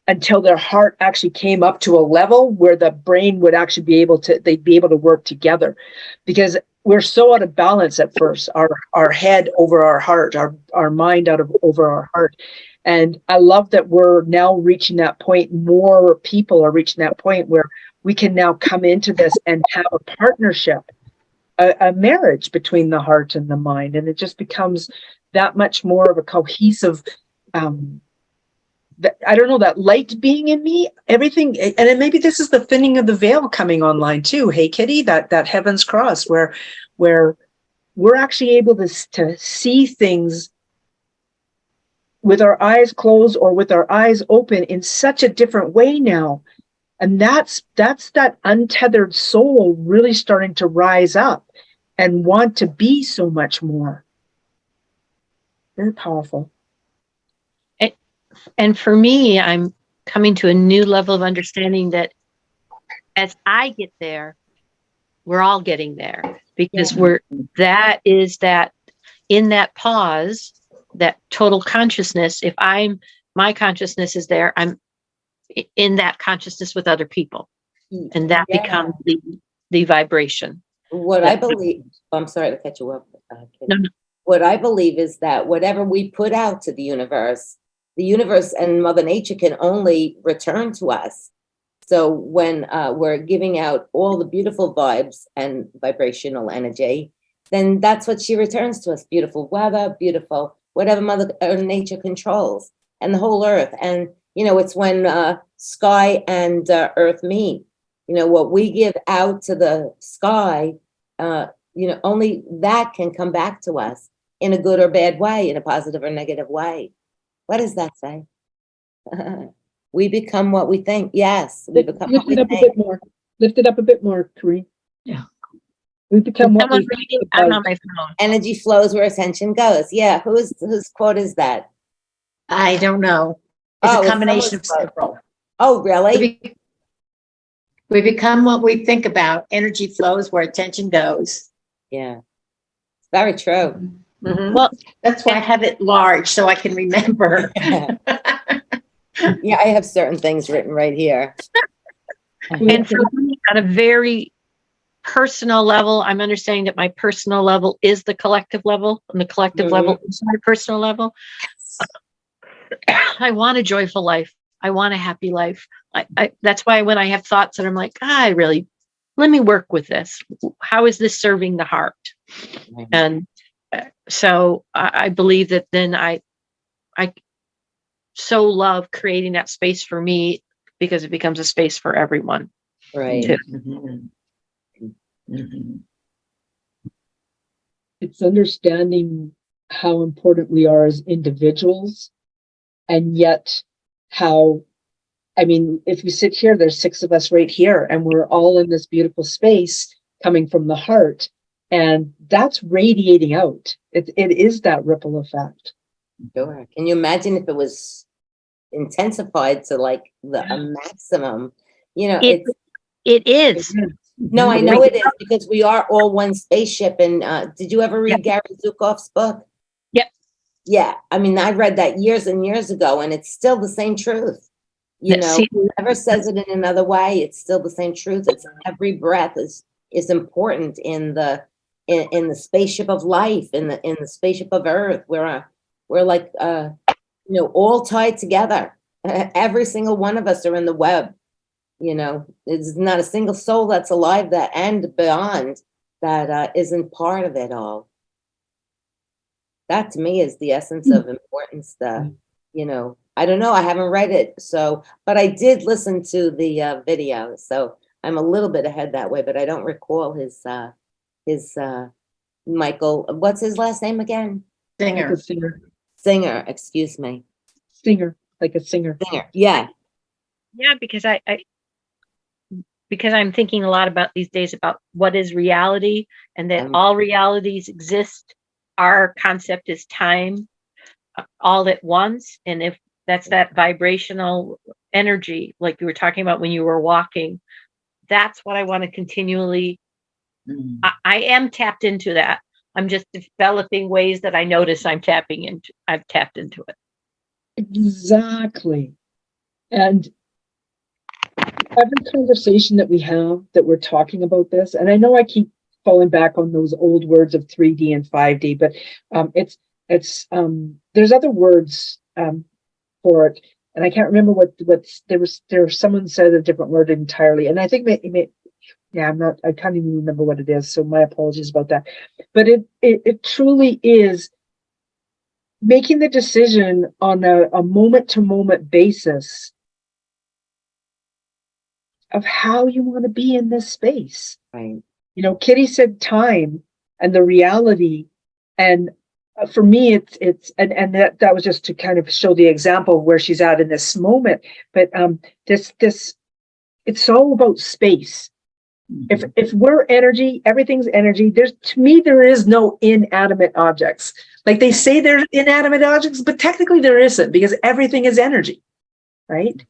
until their heart actually came up to a level where the brain would actually they'd be able to work together, because we're so out of balance at first, our head over our heart, our mind over our heart. And I love that we're now reaching that point. More people are reaching that point where we can now come into this and have a partnership, a marriage between the heart and the mind. And it just becomes that much more of a cohesive, I don't know, that light being in me, everything. And then maybe this is the thinning of the veil coming online too. Hey, Kitty, that heaven's cross where we're actually able to see things with our eyes closed or with our eyes open in such a different way now. And that's that untethered soul really starting to rise up and want to be so much more. Very powerful. And for me, I'm coming to a new level of understanding that as I get there, we're all getting there, because that in that pause, that total consciousness, if my consciousness is there, I'm in that consciousness with other people, and that becomes the vibration. What I believe, I'm sorry to cut you off. No. What I believe is that whatever we put out to the universe and Mother Nature can only return to us. So when we're giving out all the beautiful vibes and vibrational energy, then that's what she returns to us. Beautiful weather, beautiful, whatever Mother Nature controls, and the whole earth. And, it's when sky and earth meet, what we give out to the sky, only that can come back to us in a good or bad way, in a positive or negative way. What does that say? We become what we think. Yes, we become what we think. Lift it up a bit more, Karine. Yeah. We become what we think. I'm on my phone. Energy flows where attention goes. Yeah, whose quote is that? I don't know. It's a combination of several. Oh, really? We become what we think about. Energy flows where attention goes. Yeah, it's very true. Mm-hmm. Well, that's why I have it large so I can remember. Yeah, I have certain things written right here. And for me, on a very personal level, I'm understanding that my personal level is the collective level, and the collective level is my personal level. I want a joyful life. I want a happy life. That's why when I have thoughts that I'm like, let me work with this. How is this serving the heart? And so I believe that then I so love creating that space for me, because it becomes a space for everyone. Right. Too. It's understanding how important we are as individuals, and yet if we sit here, there's 6 of us right here, and we're all in this beautiful space coming from the heart, and that's radiating out. It is that ripple effect. Sure. Can you imagine if it was intensified to like a maximum? It is. No, I know it is, because we are all one spaceship. And did you ever read Gary Zukav's book? Yep. Yeah. I mean, I read that years and years ago, and it's still the same truth. Whoever says it in another way, it's still the same truth. It's every breath is important in the spaceship of life, in the spaceship of Earth. We're like all tied together. Every single one of us are in the web. There's not a single soul that's alive that and beyond that isn't part of it all. That to me is the essence of importance. I don't know. I haven't read it, but I did listen to the video, so I'm a little bit ahead that way. But I don't recall his Michael. What's his last name again? Singer. Singer. Excuse me. Singer, like a singer. Singer. Yeah. Yeah, because because I'm thinking a lot about these days about what is reality, and that all realities exist. Our concept is time, all at once. And if that's that vibrational energy, like you were talking about when you were walking, that's what I want to continually. I am tapped into that. I'm just developing ways that I notice I've tapped into it. Exactly. And every conversation that we have that we're talking about this, and I know I keep falling back on those old words of 3D and 5D, but there's other words for it, and I can't remember what's someone said a different word entirely, and I think I can't even remember what it is, so my apologies about that. But it truly is making the decision on a moment to moment basis of how you want to be in this space. Right. You know, Kitty said time and the reality, and for me, and that was just to kind of show the example of where she's at in this moment. But this it's all about space. If we're energy, everything's energy. To me, there is no inanimate objects. Like they say there's inanimate objects, but technically there isn't, because everything is energy, right?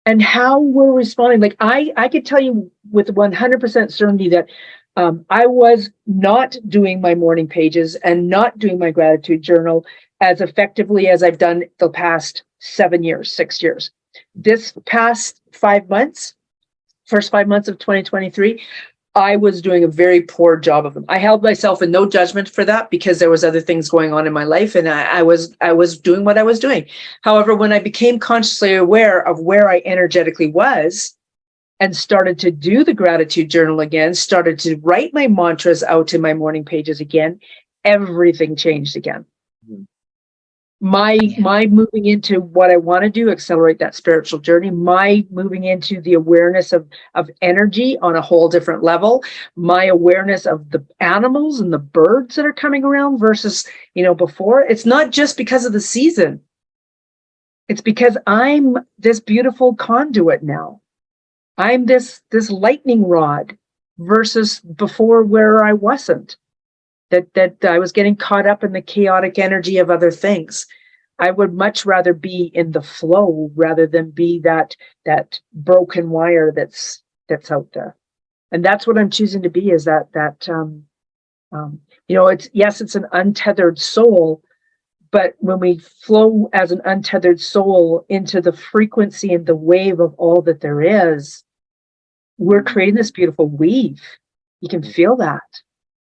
And how we're responding. Like I could tell you with 100% certainty that I was not doing my morning pages and not doing my gratitude journal as effectively as I've done the past 6 years. This past 5 months, first 5 months of 2023, I was doing a very poor job of them. I held myself in no judgment for that because there was other things going on in my life, and I was doing what I was doing. However, when I became consciously aware of where I energetically was and started to do the gratitude journal again, started to write my mantras out in my morning pages again, everything changed again. Mhm. My moving into what I want to do, accelerate that spiritual journey, my moving into the awareness of energy on a whole different level, my awareness of the animals and the birds that are coming around versus, before. It's not just because of the season. It's because I'm this beautiful conduit now. I'm this lightning rod versus before where I wasn't. That I was getting caught up in the chaotic energy of other things. I would much rather be in the flow rather than be that broken wire that's out there. And that's what I'm choosing to be, is it's an untethered soul, but when we flow as an untethered soul into the frequency and the wave of all that there is, we're creating this beautiful weave. You can feel that,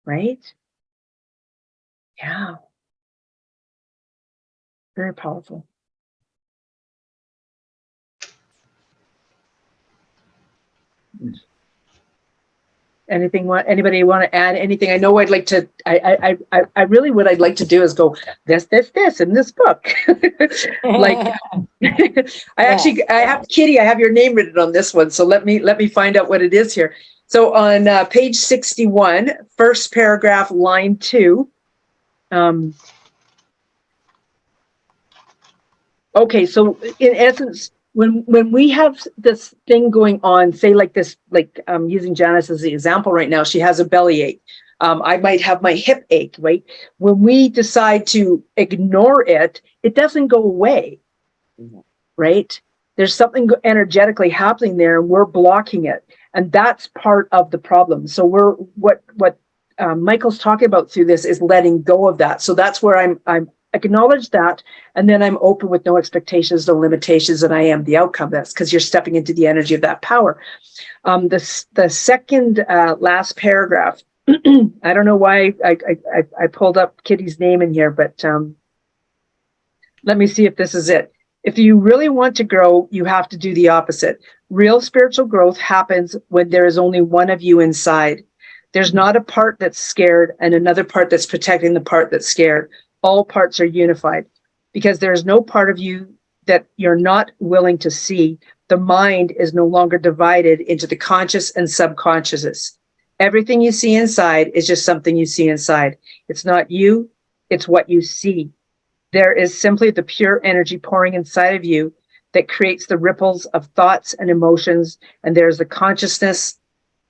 right? Yeah. Very powerful. Anybody want to add anything? I know I'd like to, I really, what I'd like to do is go this in this book. Like, I have Kitty, I have your name written on this one. So let me find out what it is here. So on page 61, first paragraph, line 2. Okay, so in essence, when we have this thing going on, say like this, like using Janice as the example right now, she has a bellyache. I might have my hip ache, right? When we decide to ignore it, it doesn't go away, right? There's something energetically happening there, and we're blocking it, and that's part of the problem. So what Michael's talking about through this is letting go of that. So that's where I'm acknowledge that, and then I'm open with no expectations, no limitations, and I am the outcome. That's because you're stepping into the energy of that power. The second last paragraph, I don't know why I pulled up Kitty's name in here, but let me see if this is it. If you really want to grow, you have to do the opposite. Real spiritual growth happens when there is only one of you inside. There's not a part that's scared and another part that's protecting the part that's scared. All parts are unified because there is no part of you that you're not willing to see. The mind is no longer divided into the conscious and subconscious. Everything you see inside is just something you see inside. It's not you, it's what you see. There is simply the pure energy pouring inside of you that creates the ripples of thoughts and emotions, and there's the consciousness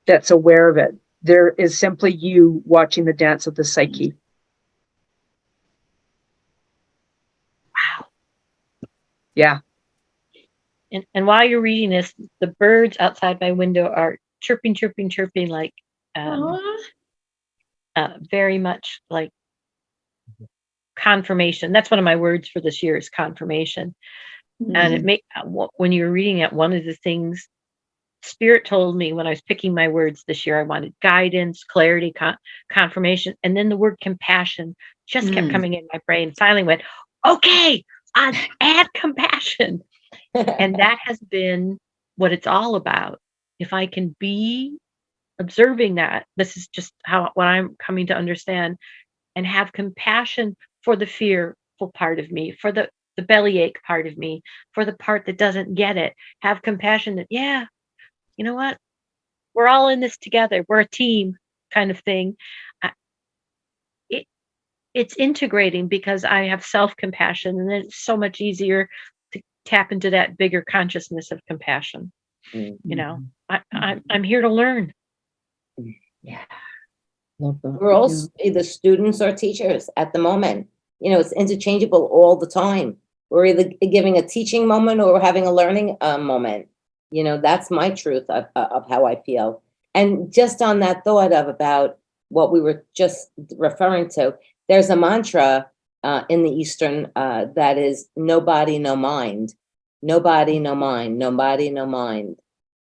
that's aware of it. There is simply you watching the dance of the psyche. Yeah. And while you're reading this, the birds outside my window are chirping like very much like confirmation. That's one of my words for this year is confirmation. And it make when you're reading it, one of the things Spirit told me when I was picking my words this year, I wanted guidance, clarity, confirmation, and then the word compassion just kept coming in my brain. Finally went, okay, add compassion. And that has been what it's all about. If I can be observing that, this is just what I'm coming to understand, and have compassion for the fearful part of me, for the bellyache part of me, for the part that doesn't get it. Have compassion that, yeah, you know what? We're all in this together. We're a team kind of thing. It's integrating because I have self-compassion, and then it's so much easier to tap into that bigger consciousness of compassion. You know, I'm here to learn. Yeah. Love that. We're all either students or teachers at the moment. You know, it's interchangeable all the time. We're either giving a teaching moment or we're having a learning moment. You know, that's my truth of how I feel. And just on that thought of about what we were just referring to, there's a mantra in the Eastern that is no body, no mind. No body, no mind. No body, no mind.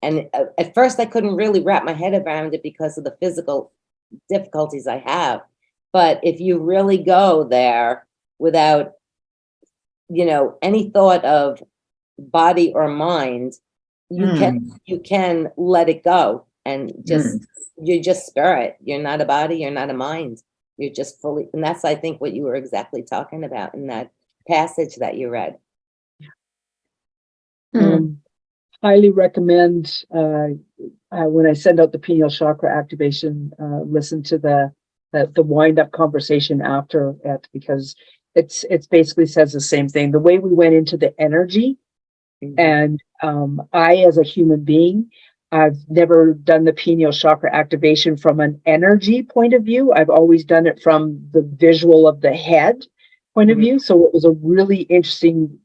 And at first I couldn't really wrap my head around it because of the physical difficulties I have. But if you really go there without, you know, any thought of body or mind, you can let it go and just you're just spirit. You're not a body, you're not a mind. You're just fully, and that's I think what you were exactly talking about in that passage that you read. Highly recommend when I send out the pineal chakra activation, listen to the wind up conversation after it, because it's basically says the same thing. The way we went into the energy, and I, as a human being, I've never done the pineal chakra activation from an energy point of view. I've always done it from the visual of the head point of view. So it was a really interesting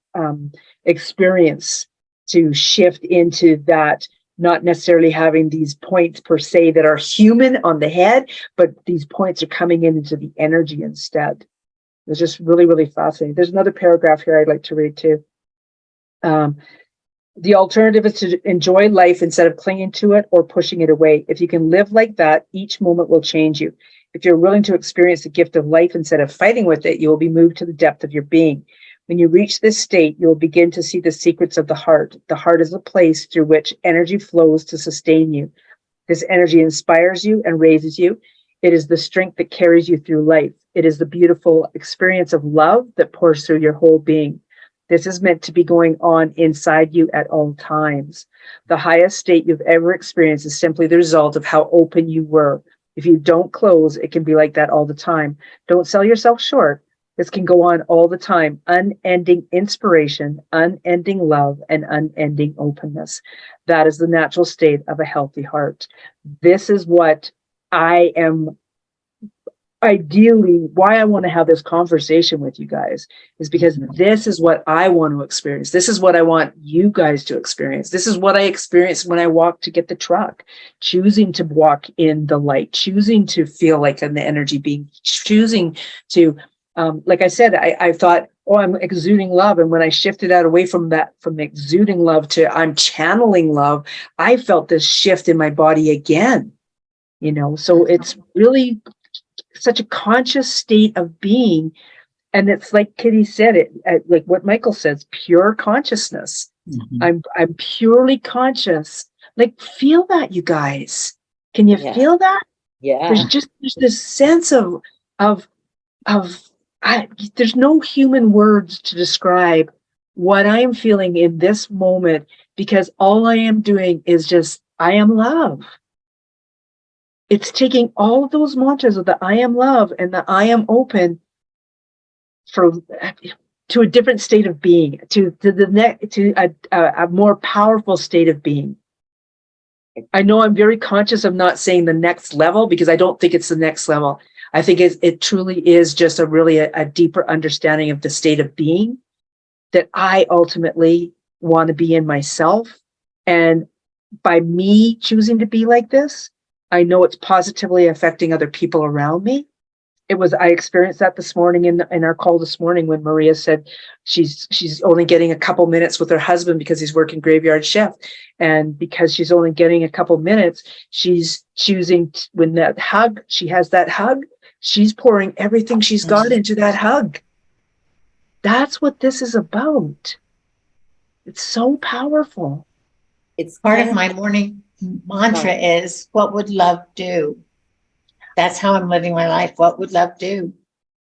experience to shift into that, not necessarily having these points per se that are human on the head, but these points are coming into the energy instead. It was just really, really fascinating. There's another paragraph here I'd like to read too. The alternative is to enjoy life instead of clinging to it or pushing it away. If you can live like that, each moment will change you. If you're willing to experience the gift of life instead of fighting with it, you will be moved to the depth of your being. When you reach this state, you will begin to see the secrets of the heart. The heart is a place through which energy flows to sustain you. This energy inspires you and raises you. It is the strength that carries you through life. It is the beautiful experience of love that pours through your whole being. This is meant to be going on inside you at all times. The highest state you've ever experienced is simply the result of how open you were. If you don't close, it can be like that all the time. Don't sell yourself short. This can go on all the time. Unending inspiration, unending love, and unending openness. That is the natural state of a healthy heart. This is what I am ideally, why I want to have this conversation with you guys is because this is what I want to experience. This is what I want you guys to experience. This is what I experienced when I walked to get the truck, choosing to walk in the light, choosing to feel like I'm the energy being, choosing to, like I said, I thought, oh, I'm exuding love. And when I shifted out away from that, from exuding love to I'm channeling love, I felt this shift in my body again, you know, so it's really such a conscious state of being. And it's like Kitty said, it like what Michael says, pure consciousness. I'm purely conscious. Like, feel that, you guys. Can you feel that? Yeah. There's this sense of there's no human words to describe what I am feeling in this moment, because all I am doing is just, I am love. It's taking all of those mantras of the I am love and the I am open to a different state of being, to a more powerful state of being. I know I'm very conscious of not saying the next level, because I don't think it's the next level. I think it truly is just a deeper understanding of the state of being that I ultimately want to be in myself. And by me choosing to be like this, I know it's positively affecting other people around me. I experienced that this morning in our call this morning when Maria said she's only getting a couple minutes with her husband because he's working graveyard shift. And because she's only getting a couple minutes, she's choosing when that hug, she has that hug, she's pouring everything she's got into that hug. That's what this is about. It's so powerful. It's Part kind of my morning mantra is, what would love do? That's how I'm living my life. What would love do?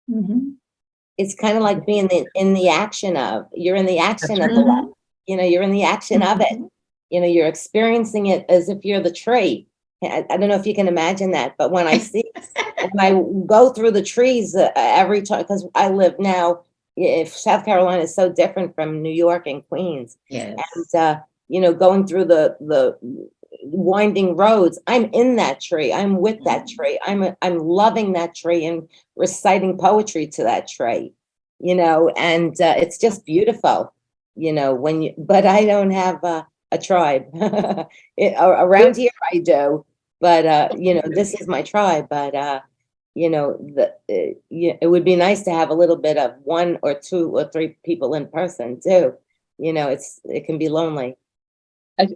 Mhm. it's kind of like being in the action of, you're in the action That's of the love. You know, you're in the action of it. You know, you're experiencing it as if you're the tree. I don't know if you can imagine that, but when I see, when I go through the trees every time, because I live now, if South Carolina is so different from New York and Queens. Yes. And, you know, going through the winding roads, I'm in that tree. I'm with that tree. I'm loving that tree and reciting poetry to that tree, you know, and it's just beautiful, you know, but I don't have a tribe. Around here I do, but, you know, this is my tribe, but, you know, it would be nice to have a little bit of 1 or 2 or 3 people in person too. You know, it can be lonely.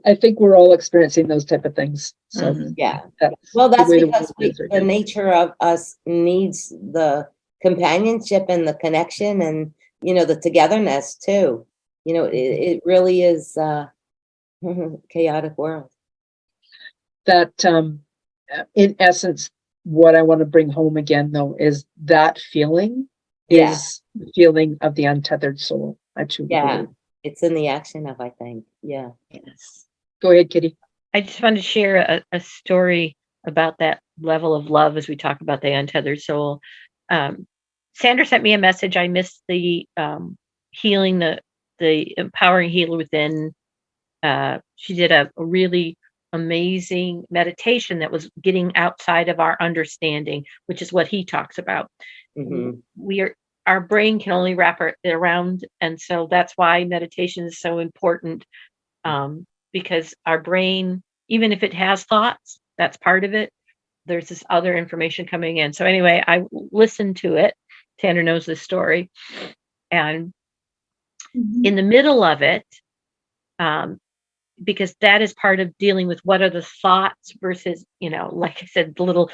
I think we're all experiencing those type of things. So Yeah. that's Well, that's the way because the world is right the now. nature of us needs the companionship and the connection and, you know, the togetherness too. You know, it really is a chaotic world. That in essence, what I want to bring home again though is that feeling Yeah. is the feeling of the untethered soul. I truly Yeah. believe. It's in the action of, I think. Yeah. Yes. Go ahead, Kitty. I just wanted to share a story about that level of love as we talk about the untethered soul. Sandra sent me a message. I missed the healing, the empowering healer within. She did a really amazing meditation that was getting outside of our understanding, which is what he talks about. Our brain can only wrap it around, and so that's why meditation is so important. Because our brain, even if it has thoughts, that's part of it. There's this other information coming in. So anyway, I listened to it. Tanner knows this story. And in the middle of it, because that is part of dealing with what are the thoughts versus, you know, like I said, the little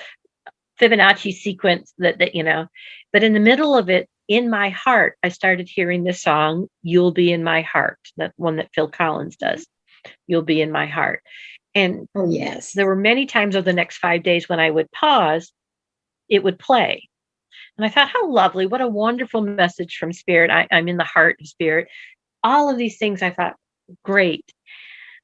Fibonacci sequence that, you know, but in the middle of it, in my heart, I started hearing this song, You'll Be in My Heart, that one that Phil Collins does. You'll be in my heart. And Oh, yes. there were many times over the next 5 days when I would pause, it would play. And I thought, how lovely, what a wonderful message from Spirit. I'm in the heart of Spirit. All of these things, I thought, great.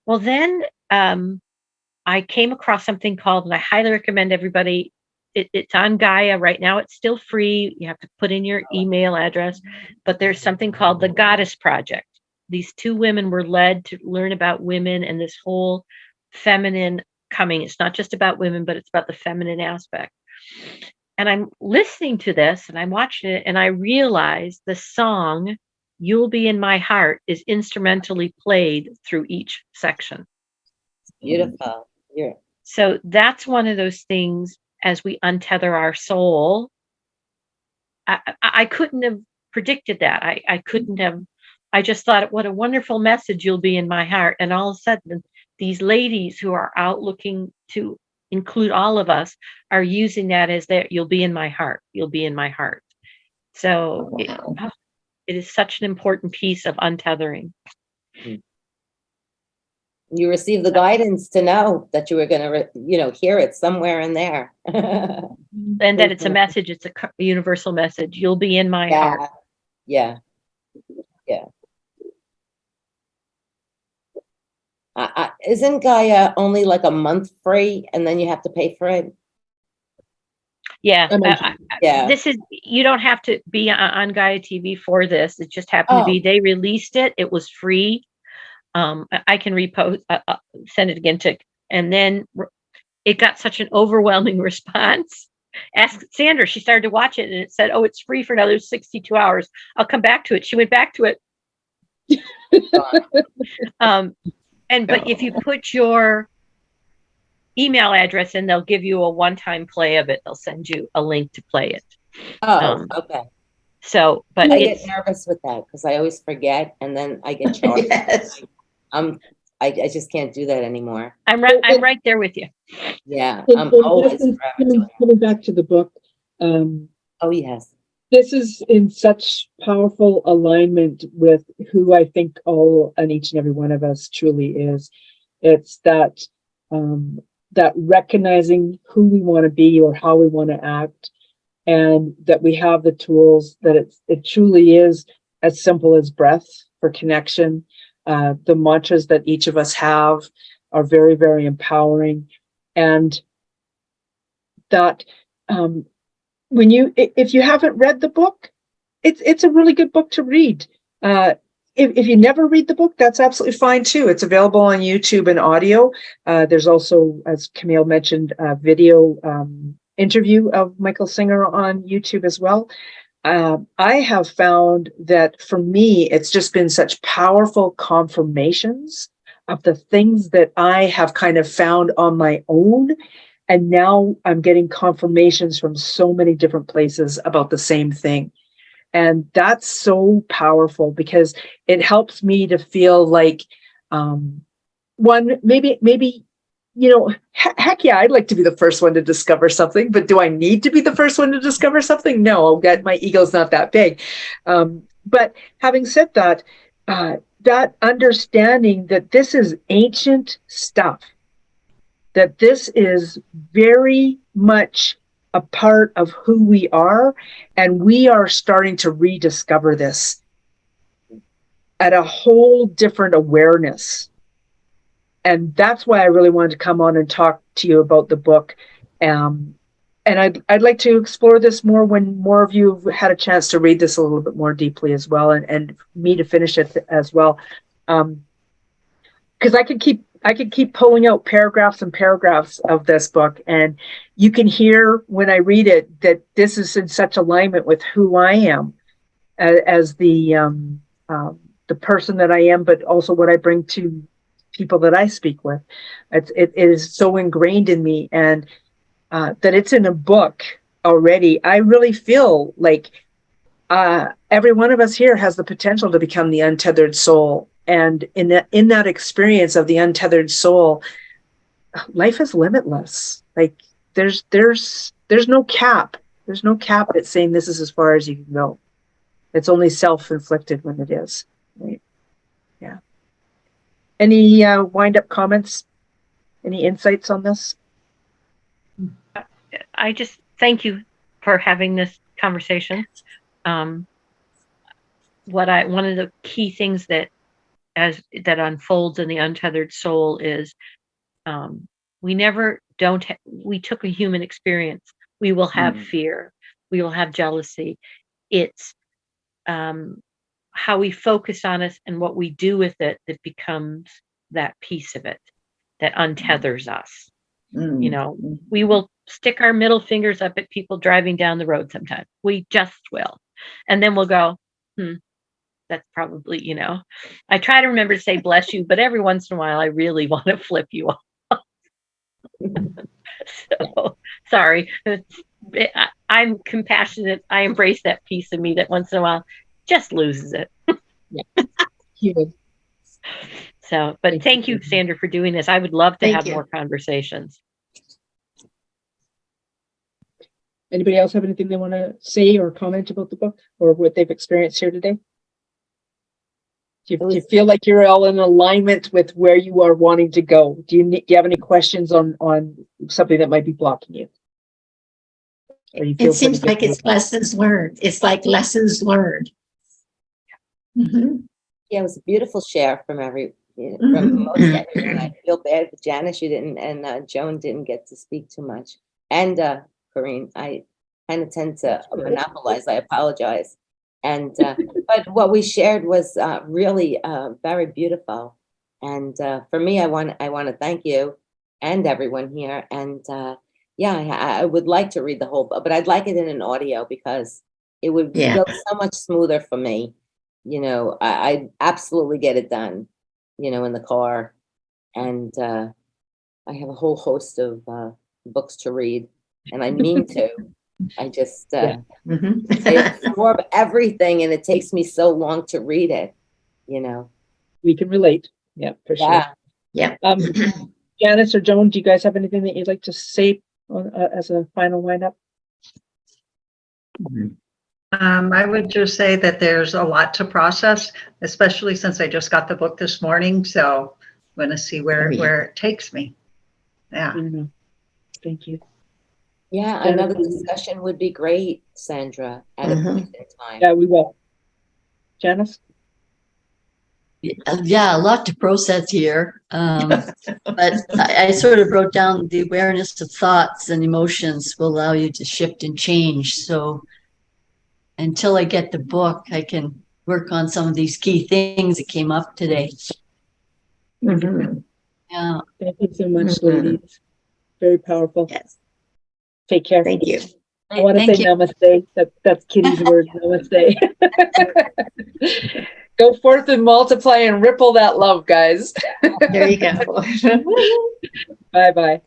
Well, then I came across something called, and I highly recommend everybody, it's on Gaia right now. It's still free. You have to put in your email address, but there's something called the Goddess Project. These 2 women were led to learn about women and this whole feminine coming. It's not just about women, but it's about the feminine aspect. And I'm listening to this and I'm watching it and I realize the song, You'll Be in My Heart, is instrumentally played through each section. Beautiful. Yeah. So that's one of those things as we untether our soul. I couldn't have predicted that. I couldn't have. I just thought, what a wonderful message, you'll be in my heart. And all of a sudden, these ladies who are out looking to include all of us are using that as their, you'll be in my heart. You'll be in my heart. So Wow. it is such an important piece of untethering. You received the guidance to know that you were going to, you know, hear it somewhere in there. And that it's a message, it's a universal message. You'll be in my heart. Yeah. Yeah. Isn't Gaia only like a month free and then you have to pay for it? Yeah. Yeah. This is, you don't have to be on Gaia TV for this. It just happened to be, they released it. It was free. I can repost, send it again to, and then it got such an overwhelming response. Ask Sandra, she started to watch it and it said, oh, it's free for another 62 hours. I'll come back to it. She went back to it. But if you put your email address in, they'll give you a one-time play of it. They'll send you a link to play it. Oh, okay. So, but I get it's, nervous with that because I always forget and then I get charged. Yes. I just can't do that anymore. I'm right there with you. Yeah, In I'm always essence, forever doing it. coming back to the book, um, Oh, yes. this is in such powerful alignment with who I think all and each and every one of us truly is. It's that that recognizing who we want to be or how we want to act, and that we have the tools. That it truly is as simple as breath for connection. The mantras that each of us have are very, very empowering, and that when if you haven't read the book, it's a really good book to read. If you never read the book, that's absolutely fine too. It's available on YouTube and audio. There's also, as Camille mentioned, a video interview of Michael Singer on YouTube as well. I have found that for me, it's just been such powerful confirmations of the things that I have kind of found on my own. And now I'm getting confirmations from so many different places about the same thing. And that's so powerful because it helps me to feel like, maybe, heck yeah, I'd like to be the first one to discover something, but do I need to be the first one to discover something? No, my ego's not that big. But having said that, that understanding that this is ancient stuff, that this is very much a part of who we are, and we are starting to rediscover this at a whole different awareness. And that's why I really wanted to come on and talk to you about the book. And I'd like to explore this more when more of you have had a chance to read this a little bit more deeply as well, and me to finish it as well. Because I could keep pulling out paragraphs and paragraphs of this book, and you can hear when I read it that this is in such alignment with who I am as the person that I am, but also what I bring to people that I speak with. It is so ingrained in me, and that it's in a book already. I really feel like every one of us here has the potential to become the untethered soul. And in that experience of the untethered soul, life is limitless. Like there's no cap. There's no cap that's saying this is as far as you can go. It's only self-inflicted when it is. Right? Yeah. Any wind-up comments? Any insights on this? I just thank you for having this conversation. One of the key things that unfolds in the untethered soul is we took a human experience. We will have fear. We will have jealousy. It's how we focus on it and what we do with it that becomes that piece of it that untethers us. We will stick our middle fingers up at people driving down the road sometimes. We just will. And then we'll go, that's probably, I try to remember to say bless you, but every once in a while I really want to flip you off. So sorry. I'm compassionate. I embrace that piece of me that once in a while just loses it. Yeah. So, but thank you, Sandra, for doing this. I would love to have more conversations. Anybody else have anything they want to say or comment about the book or what they've experienced here today? Do you feel like you're all in alignment with where you are wanting to go? Do you have any questions on something that might be blocking you? It seems like it's lessons learned. It's like lessons learned. Mm-hmm. Yeah, it was a beautiful share from from most everyone. I feel bad for Janice, you didn't, and Joan didn't get to speak too much. And Corinne, I kind of tend to monopolize. I apologize. And but what we shared was really very beautiful. And for me, I want to thank you and everyone here. And I would like to read the whole book, but I'd like it in an audio because it would go so much smoother for me. I absolutely get it done, in the car. And I have a whole host of books to read, and I mean to. I just, Yeah. I absorb everything and it takes me so long to read it, you know? We can relate. Yeah, for sure. Yeah. Yeah. Janice or Joan, do you guys have anything that you'd like to say on, as a final windup? I would just say that there's a lot to process, especially since I just got the book this morning. So I'm going to see where it takes me. Yeah. Thank you. Yeah, Jennifer. another discussion would be great, Sandra, at a point in time. Yeah, we will. Janice? Yeah, a lot to process here. But I sort of wrote down the awareness of thoughts and emotions will allow you to shift and change. So until I get the book, I can work on some of these key things that came up today. Yeah. Thank you so much, ladies. Very powerful. Yes. Take care. Thank you. I want to say namaste. That's Kitty's word, namaste. Go forth and multiply and ripple that love, guys. There you go. Bye-bye.